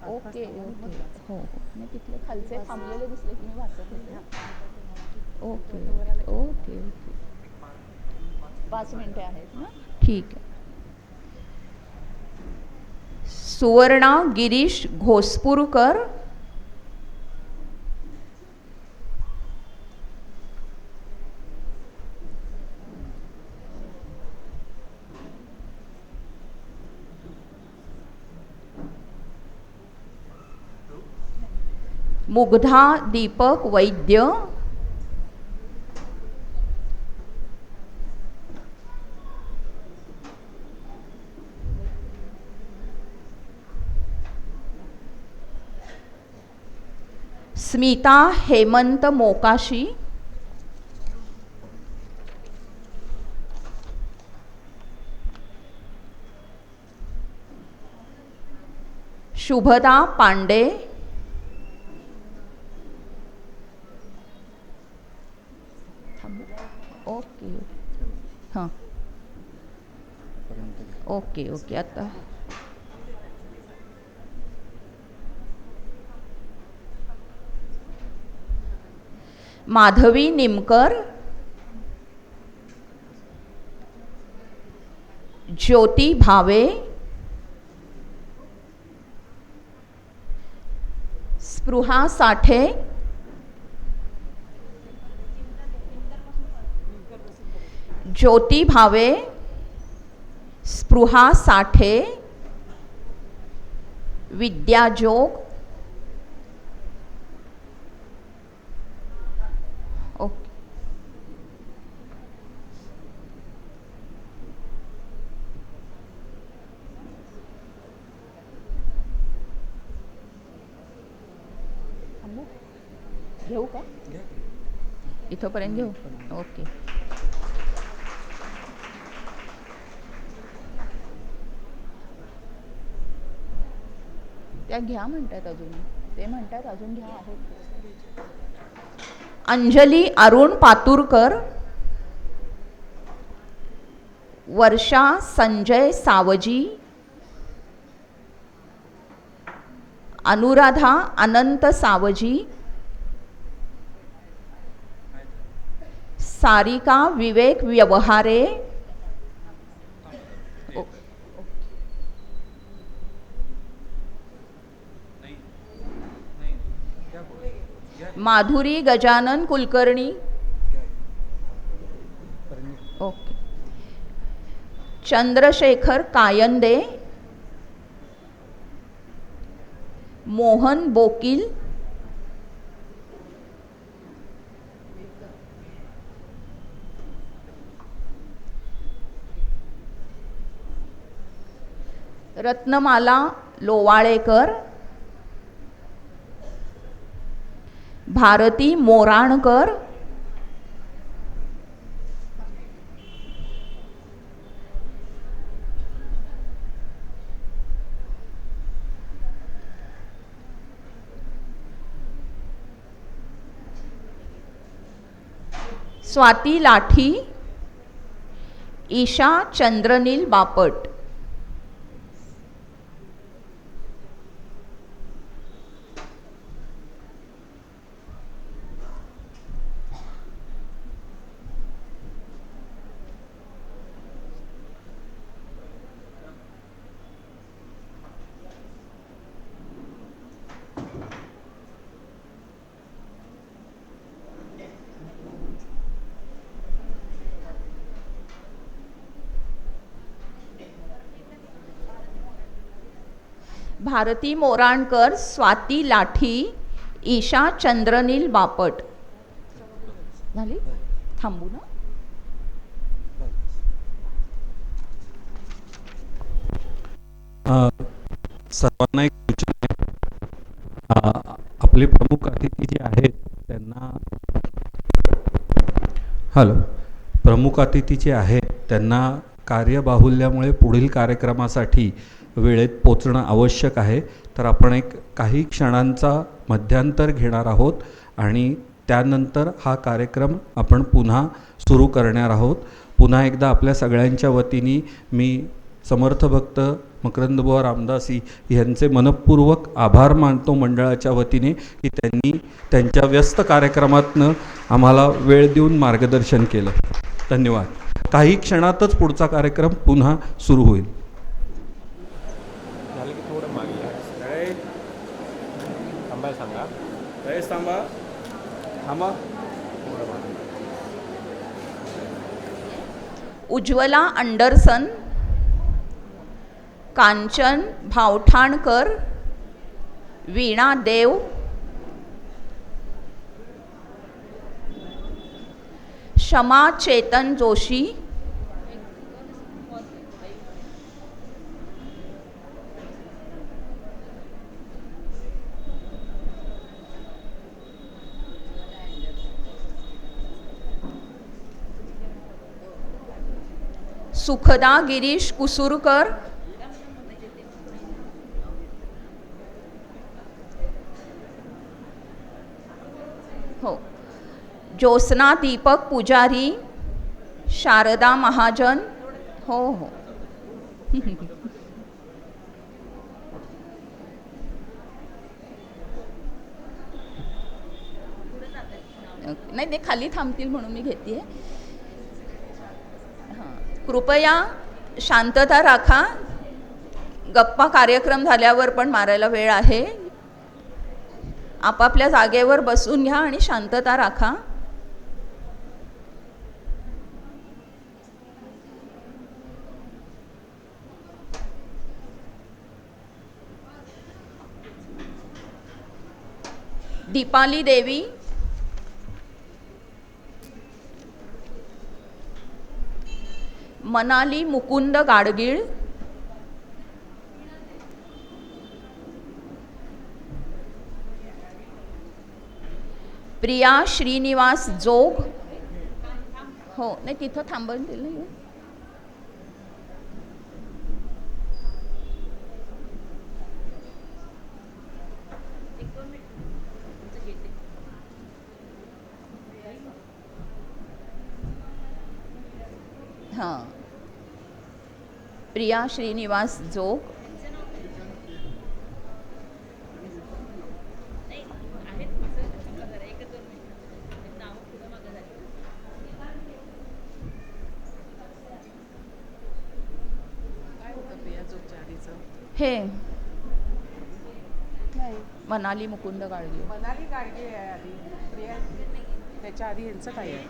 ओके ओके, हो मी तिथले खालचे थांबलेले दिसले की मी वाचत होते. ओके ओके ओके, 5 मिनिटे आहेत ना, ठीक आहे. सुवर्णा गिरीश घोसपूरकर, मुग्धा दीपक वैद्य, स्मिता हेमंत मोकाशी, शुभदा पांडे, ओके हां ओके ओके. आता माधवी निमकर, ज्योती भावे, स्पृहा साठे, ज्योती भावे, स्पृहा साठे, विद्या जोग. ओके, घेऊ का? इथंपर्यंत घेऊ. ओके, त्या घ्या म्हणतात अजून. ते म्हणतात अजून घ्या आहेत. अंजली अरुण पातुरकर, वर्षा संजय सावजी, अनुराधा अनंत सावजी, सारिका विवेक व्यवहारे, माधुरी गजानन कुलकर्णी, ओके, चंद्रशेखर कायंदे, मोहन बोकील, रत्नमाला लोवाळेकर, भारती मोराणकर, स्वाती लाठी, ईशा चंद्रनील बापट, भारती मोराणकर, स्वाती लाठी, ईशा चंद्रनील बापट. झाली? थांबू ना. सर्वांना एक सूचना आहे. आपले प्रमुख अतिथी जे आहेत त्यांना प्रमुख अतिथी जे आहेत त्यांना कार्यबाहुल्यामुळे पुढील कार्यक्रमासाठी वेळेत पोचणं आवश्यक आहे. तर आपण एक काही क्षणांचा मध्यांतर घेणार आहोत आणि त्यानंतर हा कार्यक्रम आपण पुन्हा सुरू करणार आहोत. पुन्हा एकदा आपल्या सगळ्यांच्या वतीने मी समर्थ भक्त मकरंदबुवा रामदासी यांचे मनपूर्वक आभार मानतो मंडळाच्या वतीने की त्यांनी त्यांच्या व्यस्त कार्यक्रमातनं आम्हाला वेळ देऊन मार्गदर्शन केलं. धन्यवाद. काही क्षणातच पुढचा कार्यक्रम पुन्हा सुरू होईल. उज्ज्वला अंडरसन, कांचन भावठाणकर, वीणा देव, शमा चेतन जोशी, सुखदा गिरीश कुसूरकर, हो, ज्योत्स्ना दीपक पुजारी, शारदा महाजन, हो हो नाही, ते खाली थांबतील म्हणून मी घेते. कृपया शांतता राखा. गप्पा कार्यक्रम झाल्यावर पण मारायला वेळ आहे. आपापल्या जागेवर बसून घ्या आणि शांतता राखा. दीपाली देवी, मनाली मुकुंद गाडगीळ, प्रिया श्रीनिवास जोग, हो नाही तिथं थांबून दिलं. हां, प्रिया श्रीनिवास जोग, हे मनाली मुकुंद गाडगे. मनाली गाडगे आहे आधी, प्रिया त्याच्या आधी यांचं काय आहे?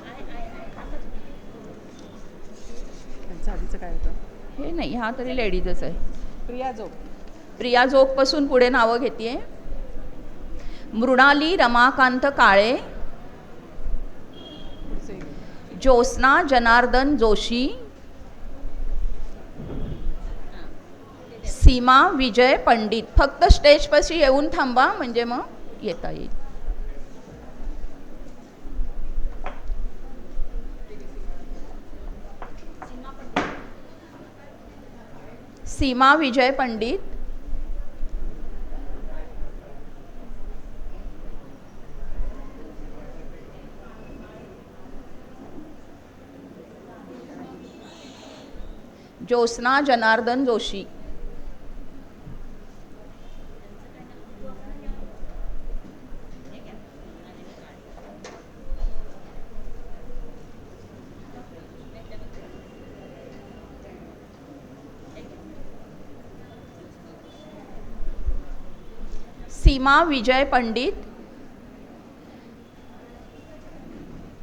यांचं आधीचं काय होतं? हे नाही, हा तरी लेडीजच आहे. प्रिया जोग. प्रिया जोगपासून पुढे नावं घेते. मृणाली रमाकांत काळे, पुढचे ज्योत्स्ना जनार्दन जोशी, सीमा विजय पंडित. फक्त स्टेजपाशी येऊन थांबा म्हणजे मग येता येईल. सीमा विजय पंडित, ज्योत्स्ना जनार्दन जोशी, सीमा विजय पंडित,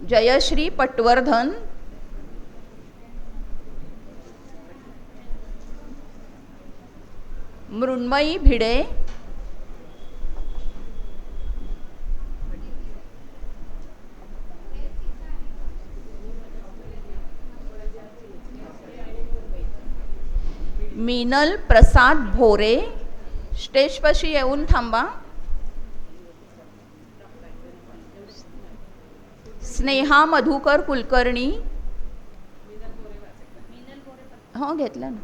जयश्री पटवर्धन, मृण्मयी भिडे, मीनल प्रसाद भोरे. स्टेजपाशी येऊन थांबा. स्नेहा मधुकर कुलकर्णी. हो घेतलं ना.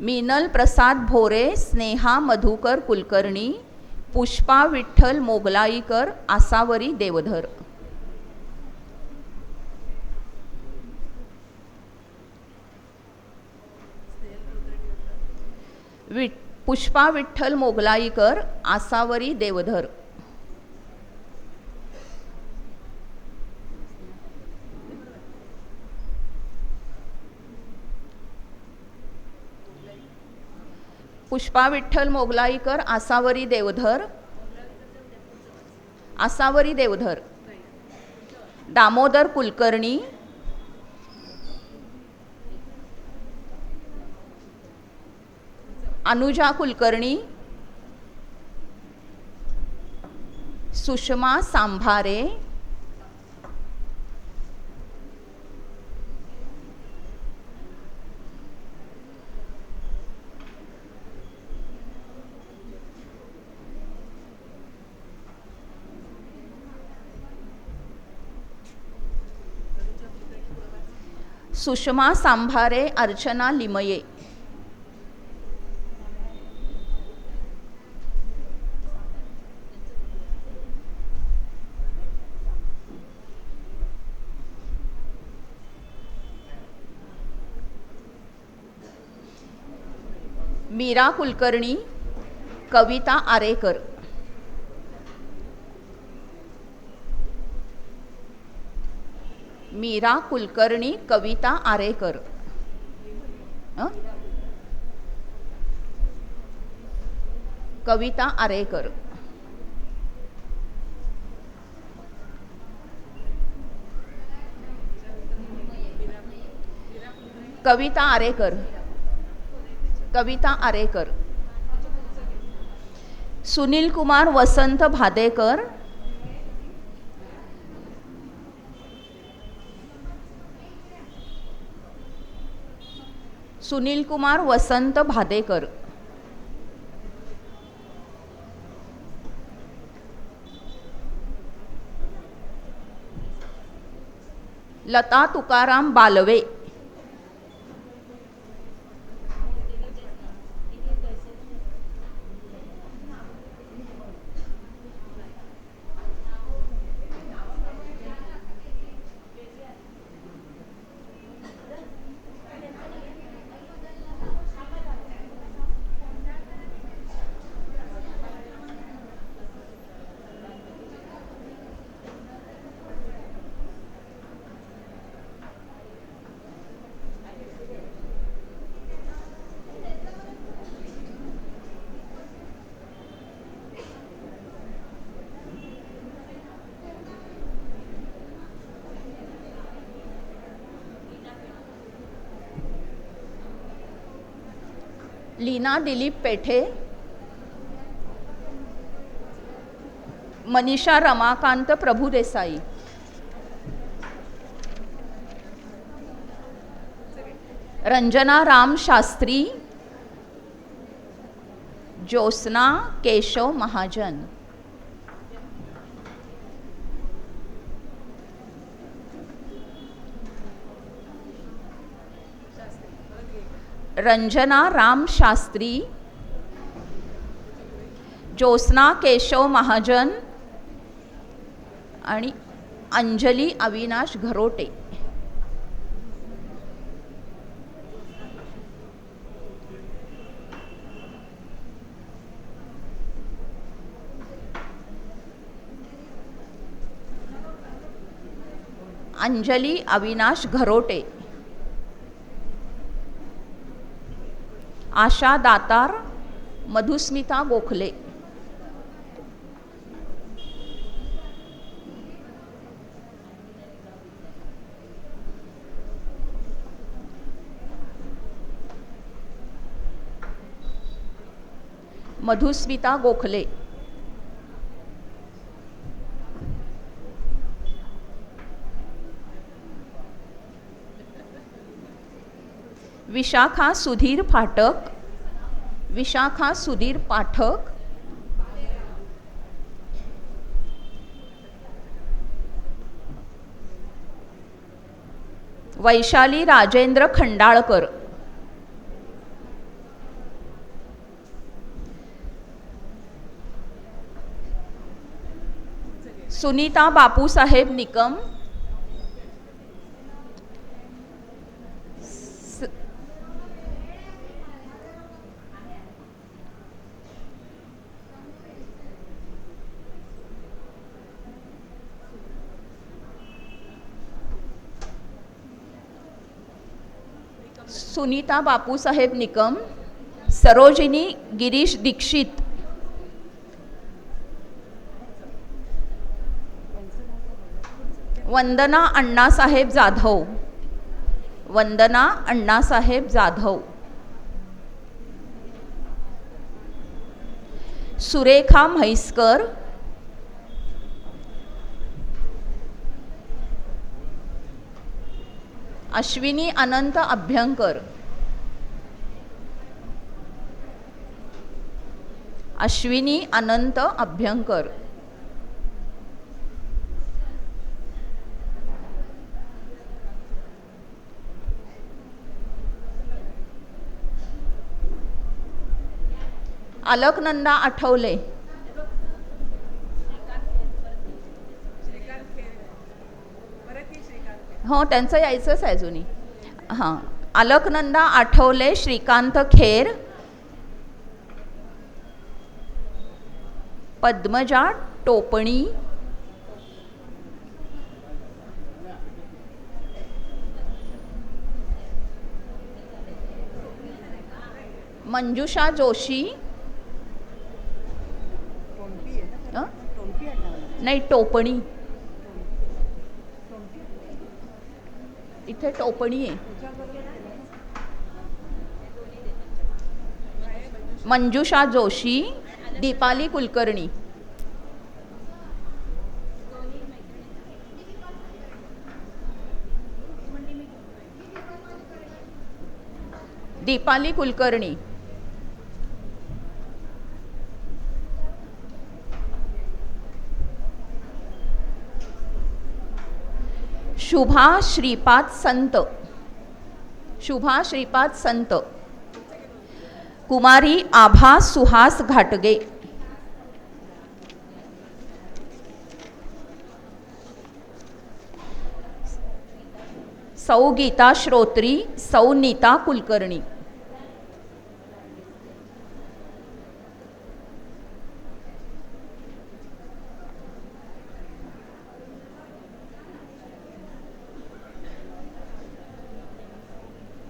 मीनल प्रसाद भोरे, स्नेहा मधुकर कुलकर्णी, पुष्पा विठ्ठल मोगलाईकर, आसावरी देवधर. पुष्पा विठ्ठल मोगलाईकर, आसावरी देवधर. पुष्पा विठ्ठल मोगलाईकर, आसावरी देवधर. आसावरी देवधर. दामोदर कुलकर्णी, अनुजा कुलकर्णी, सुषमा सांभारे, सुषमा सांभारे, अर्चना लिमये. मीरा कुलकर्णी, कविता आरेकर. मीरा कुलकर्णी, कविता आरेकर. कविता आरेकर. कविता आरेकर. कविता आरेकर. सुनील कुमार वसंत भादेकर. सुनील कुमार वसंत भादेकर. लता तुकाराम बालवे. लीना दिलीप पेठे, मनीषा रमाकांत प्रभुदेसाई, रंजना राम शास्त्री, ज्योत्स्ना केशव महाजन, रंजना राम शास्त्री, ज्योत्स्ना केशव महाजन आणि अंजली अविनाश घरोटे. अंजली अविनाश घरोटे, आशा दातार, मधुस्मिता गोखले, मधुस्मिता गोखले, विशाखा सुधीर फाटक, विशाखा सुधीर पाठक, वैशाली राजेंद्र खंडाळकर, सुनीता बापूसाहेब निकम, सुनीता बापूसाहेब निकम, सरोजिनी गिरीश दीक्षित, वंदना अण्णासाहेब जाधव, वंदना अण्णासाहेब जाधव, सुरेखा म्हैसकर, अश्विनी अनंत अभ्यंकर, अश्विनी अनंत अभ्यंकर, अलकनंदा आठवले, हो त्यांचं यायचंच आहे अजूनही. हां, अलकनंदा आठवले, श्रीकांत खेर, पद्मजा टोपणी, मंजुषा जोशी, नाही टोपणी, इथे टोपणी आहे. मंजुषा जोशी, दीपाली कुलकर्णी, दीपाली कुलकर्णी, शुभा श्रीपाद संत, शुभा श्रीपाद संत, कुमारी आभा सुहास घाटगे, सौ गीता श्रोत्री, सौ नीता कुलकर्णी,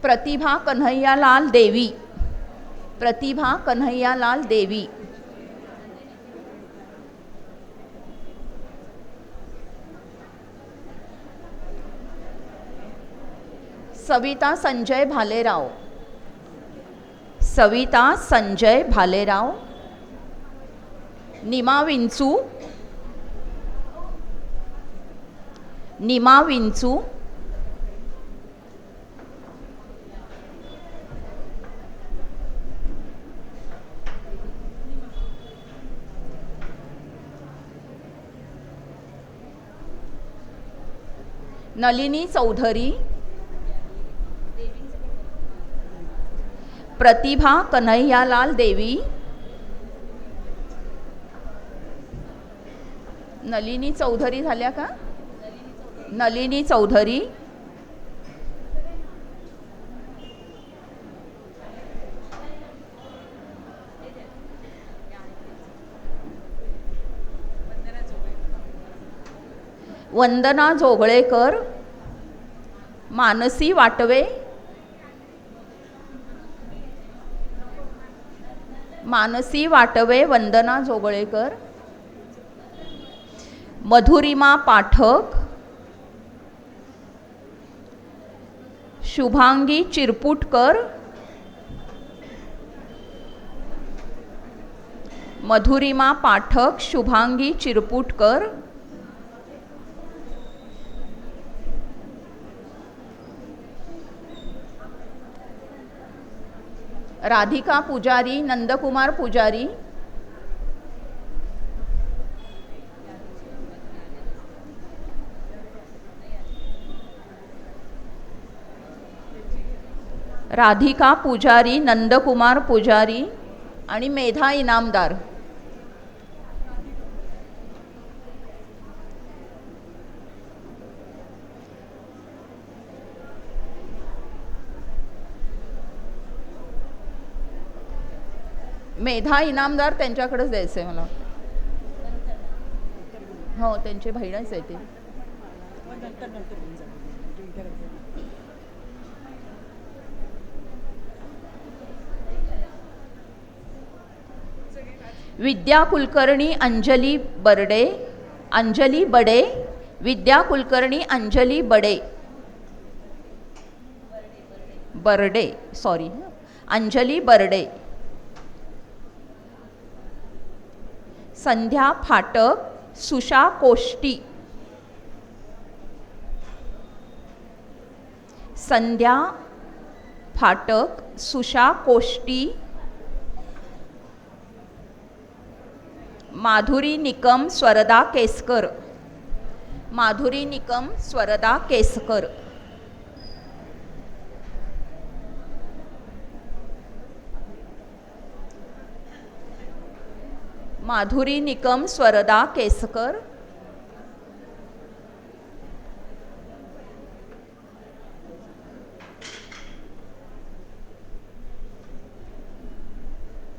प्रतिभा कन्हैयालाल देवी, प्रतिभा कन्हैयालाल देवी, सविता संजय भालेराव, सविता संजय भालेराव, निमा विंचू, निमा विंचू, नलिनी चौधरी, प्रतिभा कन्हैयालाल देवी, नलिनी चौधरी झाल्या का? नलिनी चौधरी, वंदना जोगळेकर, मानसी वाटवे, मानसी वाटवे, वंदना जोगळेकर, मधुरिमा पाठक, शुभांगी चिरपुटकर, मधुरिमा पाठक, शुभांगी चिरपुटकर, राधिका पुजारी, नंदकुमार पुजारी, राधिका पुजारी, नंदकुमार पुजारी आणि मेधा इनामदार. मेधा इनामदार त्यांच्याकडेच द्यायचं आहे मला. हो, त्यांची बहीणच आहे ती. विद्या कुलकर्णी अंजली बर्डे, अंजली बडे, विद्या कुलकर्णी अंजली बडे, बर्डे, सॉरी, अंजली बर्डे. संध्या फाटक, सुषा कोष्टी, संध्या फाटक, सुषा कोष्टी, माधुरी निकम, स्वरदा केसकर, माधुरी निकम, स्वरदा केसकर. माधुरी निकम, स्वरदा केसकर.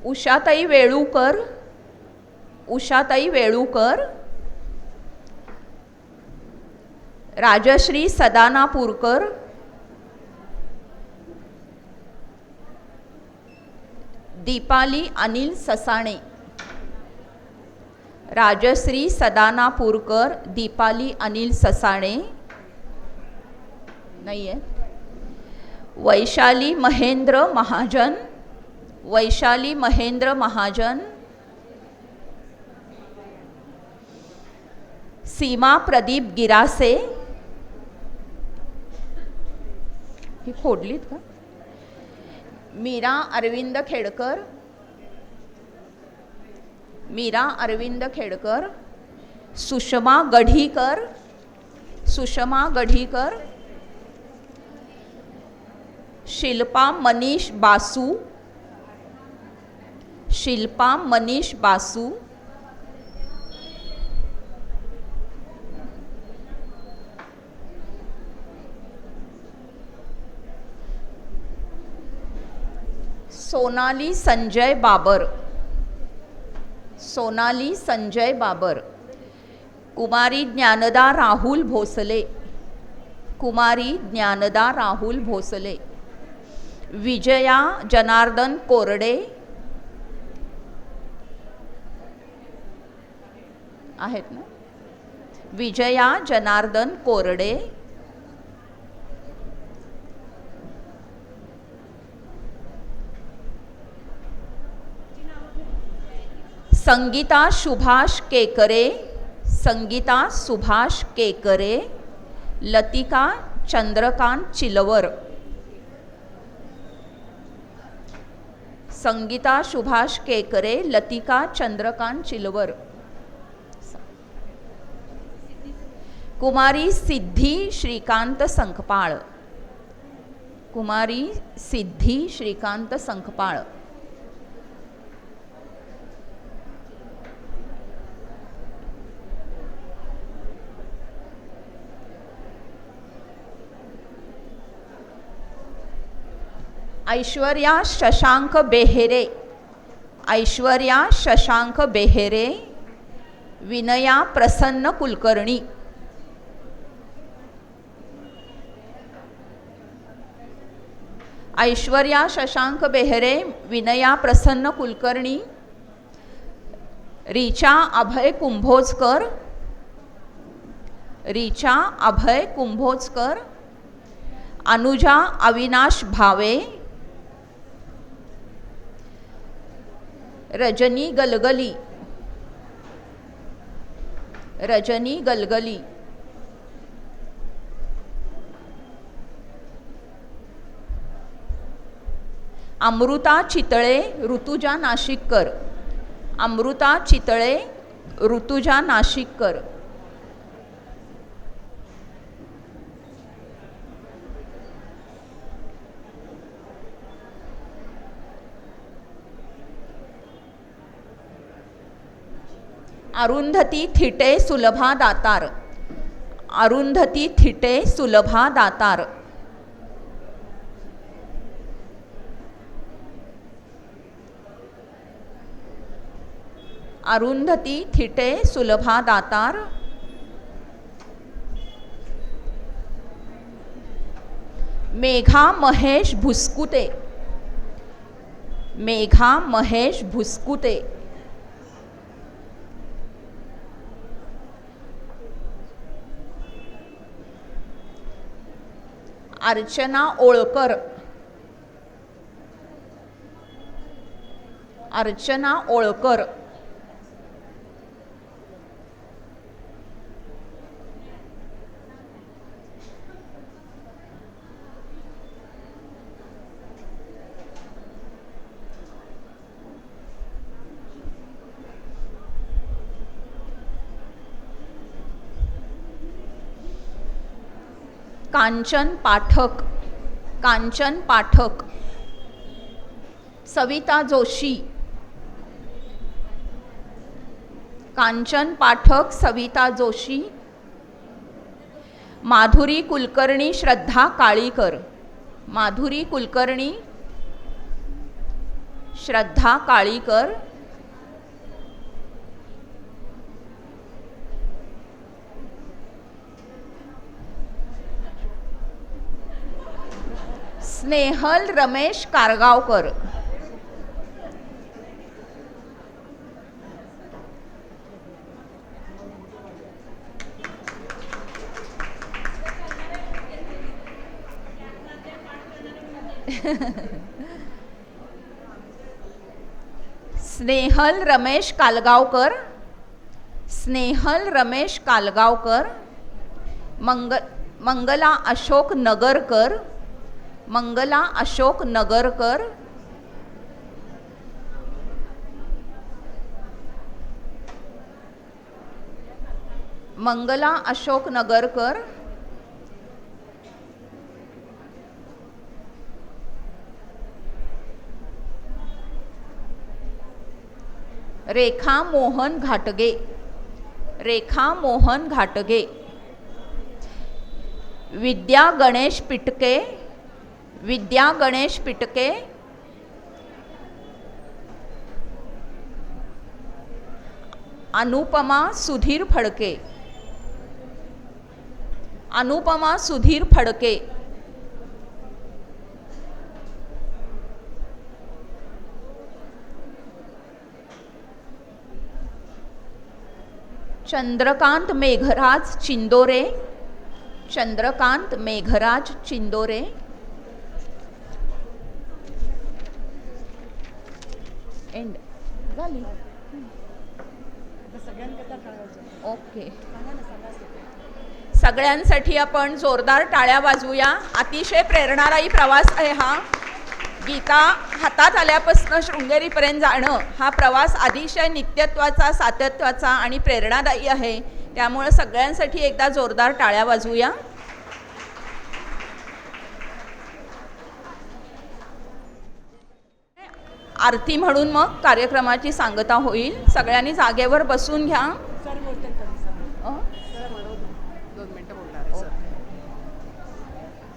उषाताई वेळूकर, उषाताई वेळूकर. राजश्री सदानापूरकर, दीपाली अनिल ससाणे, राजश्री सदानापूरकर, दीपाली अनिल ससाणे नाही आहे. वैशाली महेंद्र महाजन, वैशाली महेंद्र महाजन. सीमा प्रदीप गिरासे, ही फोडलीत का? मीरा अरविंद खेडकर, मीरा अरविंद खेडकर. सुषमा गढीकर, सुषमा गढीकर. शिल्पा मनीष बासू, शिल्पा मनीष बासू. सोनाली संजय बाबर, सोनाली संजय बाबर. कुमारी ज्ञानदा राहुल भोसले, कुमारी ज्ञानदा राहुल भोसले. विजया जनार्दन कोरडे आहेत ना? विजया जनार्दन कोरडे. संगीता सुभाष केकरे, संगीता सुभाष केकरे, लतिका चंद्रकांत चिलवर. संगीता सुभाष केकरे, लतिका चंद्रकांत चिलवर. कुमारी सिद्धी श्रीकांत संकपाळ, कुमारी सिद्धी श्रीकांत संकपाळ. ऐश्वर्या शशांक बेहेरे, ऐश्वर्या शशांक बेहेरे, विनया प्रसन्न कुलकर्णी. ऐश्वर्या शशांक बेहेरे, विनया प्रसन्न कुलकर्णी. रीचा अभय कुंभोजकर, रीचा अभय कुंभोजकर. अनुजा अविनाश भावे, रजनी गलगली, रजनी गलगली. अमृता चितळे, ऋतुजा नाशिककर, अमृता चितळे, ऋतुजा नाशिककर. अरुंधती थिटे सुलभा दातार, अरुंधती थिटे सुलभा दातार. अरुंधती थिटे सुलभा दातार. मेघा महेश भुसकुते, मेघा महेश भुसकुते. अर्चना ओळकर, अर्चना ओळकर. कांचन पाठक, कांचन पाठक. सविता जोशी, कांचन पाठक, सविता जोशी. माधुरी कुलकर्णी श्रद्धा काळीकर, माधुरी कुलकर्णी श्रद्धा काळीकर. स्नेहल रमेश कारगावकर, स्नेहल रमेश कालगावकर, स्नेहल रमेश कालगावकर. मंगला अशोक नगरकर, मंगला अशोक नगरकर. मंगला अशोक नगरकर. रेखा मोहन घाटगे, रेखा मोहन घाटगे. विद्या गणेश पिटके, विद्या गणेश पिटके. अनुपमा सुधीर फडके, अनुपमा सुधीर फडके. चंद्रकांत मेघराज चिंदोरे, चंद्रकांत मेघराज चिंदोरे. एंड झाली. ओके. सगळ्यांसाठी आपण जोरदार टाळ्या वाजवूया. अतिशय प्रेरणादायी प्रवास आहे हा. गीता हातात आल्यापासून शृंगेरीपर्यंत जाणं हा प्रवास अतिशय नित्यत्वाचा, सातत्याचा आणि प्रेरणादायी आहे. त्यामुळे सगळ्यांसाठी एकदा जोरदार टाळ्या वाजवूया. आरती म्हणून मग कार्यक्रमाची सांगता होईल. सगळ्यांनी जागेवर बसून घ्या.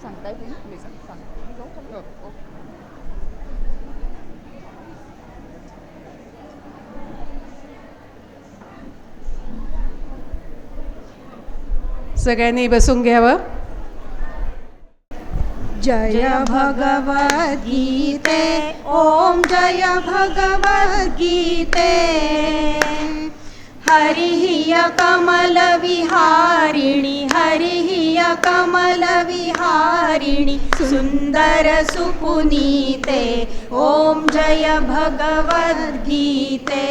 सांगताय तुम्ही? सगळ्यांनी बसून घ्यावं. जय भगवद्गीते ओम जय भगवद्गीते हरिः कमलविहारिणि हरिः कमलविहारिणि सुन्दर सुपुनीते ओम जय भगवद्गीते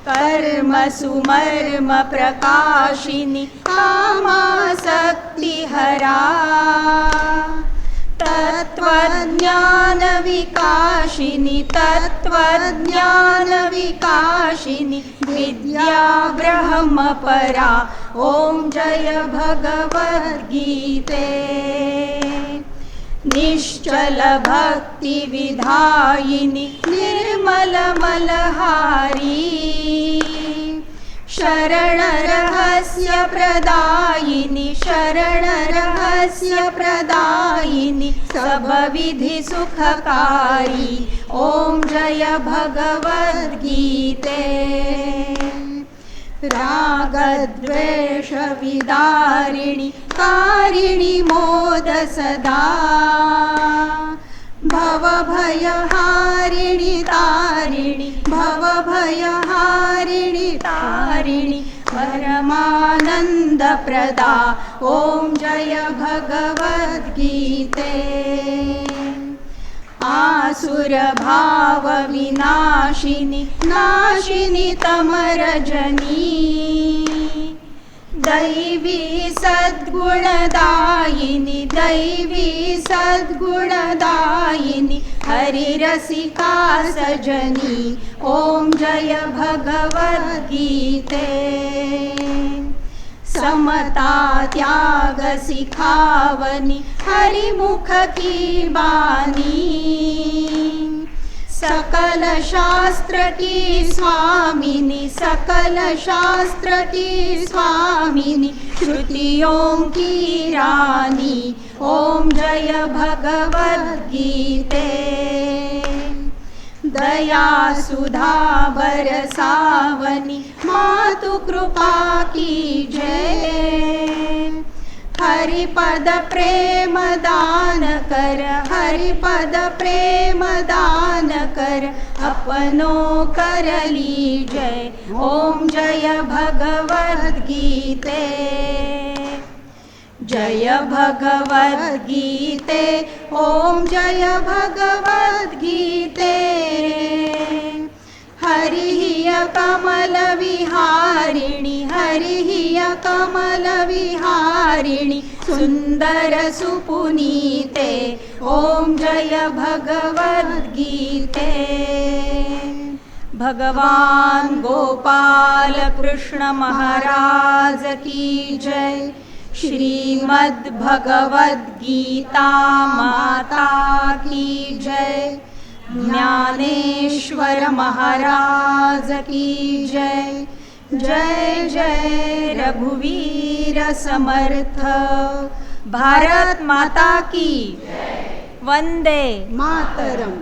कर्म सुमर्म प्रकाशिनी कामासक्तिहरा तत्त्वज्ञान विकाशिनी तत्त्वज्ञान विकाशिनी विद्या ब्रह्मपरा ओम जय भगवद्गीते निश्चल भक्ति विधायिनी निर्मल मलहारी शरण रहस्य प्रदायिनी शरण रहस्य प्रदायिनी सब विधि सुखकारी ओम जय भगवद्गीते रागद्वेष विदारिणी कारिणी मोद सदा भवभयहारिणी तारिणी भवभयहारिणी तारिणी परमानन्दप्रदा ओम जय भगवद्गीते आसुर भाव विनाशिनी नाशिनी तमरजनी दैवी सद्गुणदायिनी दैवी सद्गुणदायिनी हरिरसिका सजनी ओम जय भगवद्गीते समता त्याग सिखावनी हरिमुख की बानी सकल शास्त्र की स्वामिनी सकल शास्त्र की स्वामिनी श्रुतियों की रानी ओम जय भगवद्गीते दया सुधा बरसावनी मातु कृपा की जय हरिपद प्रेम दान कर हरिपद प्रेम दान कर अपनो कर लीजय ओम जय भगवद्गीते जय भगवद्गीते ओम जय भगवद्गीते हरिः कमलविहारिणि हरिः कमलविहारिणि सुन्दर सुपुनीते ओम जय भगवद्गीते भगवान गोपाल कृष्ण महाराज की जय श्रीमद् भगवद गीता माता की जय ज्ञानेश्वर महाराज की जय जय जय रघुवीर समर्थ भारत माता की वंदे मातरम.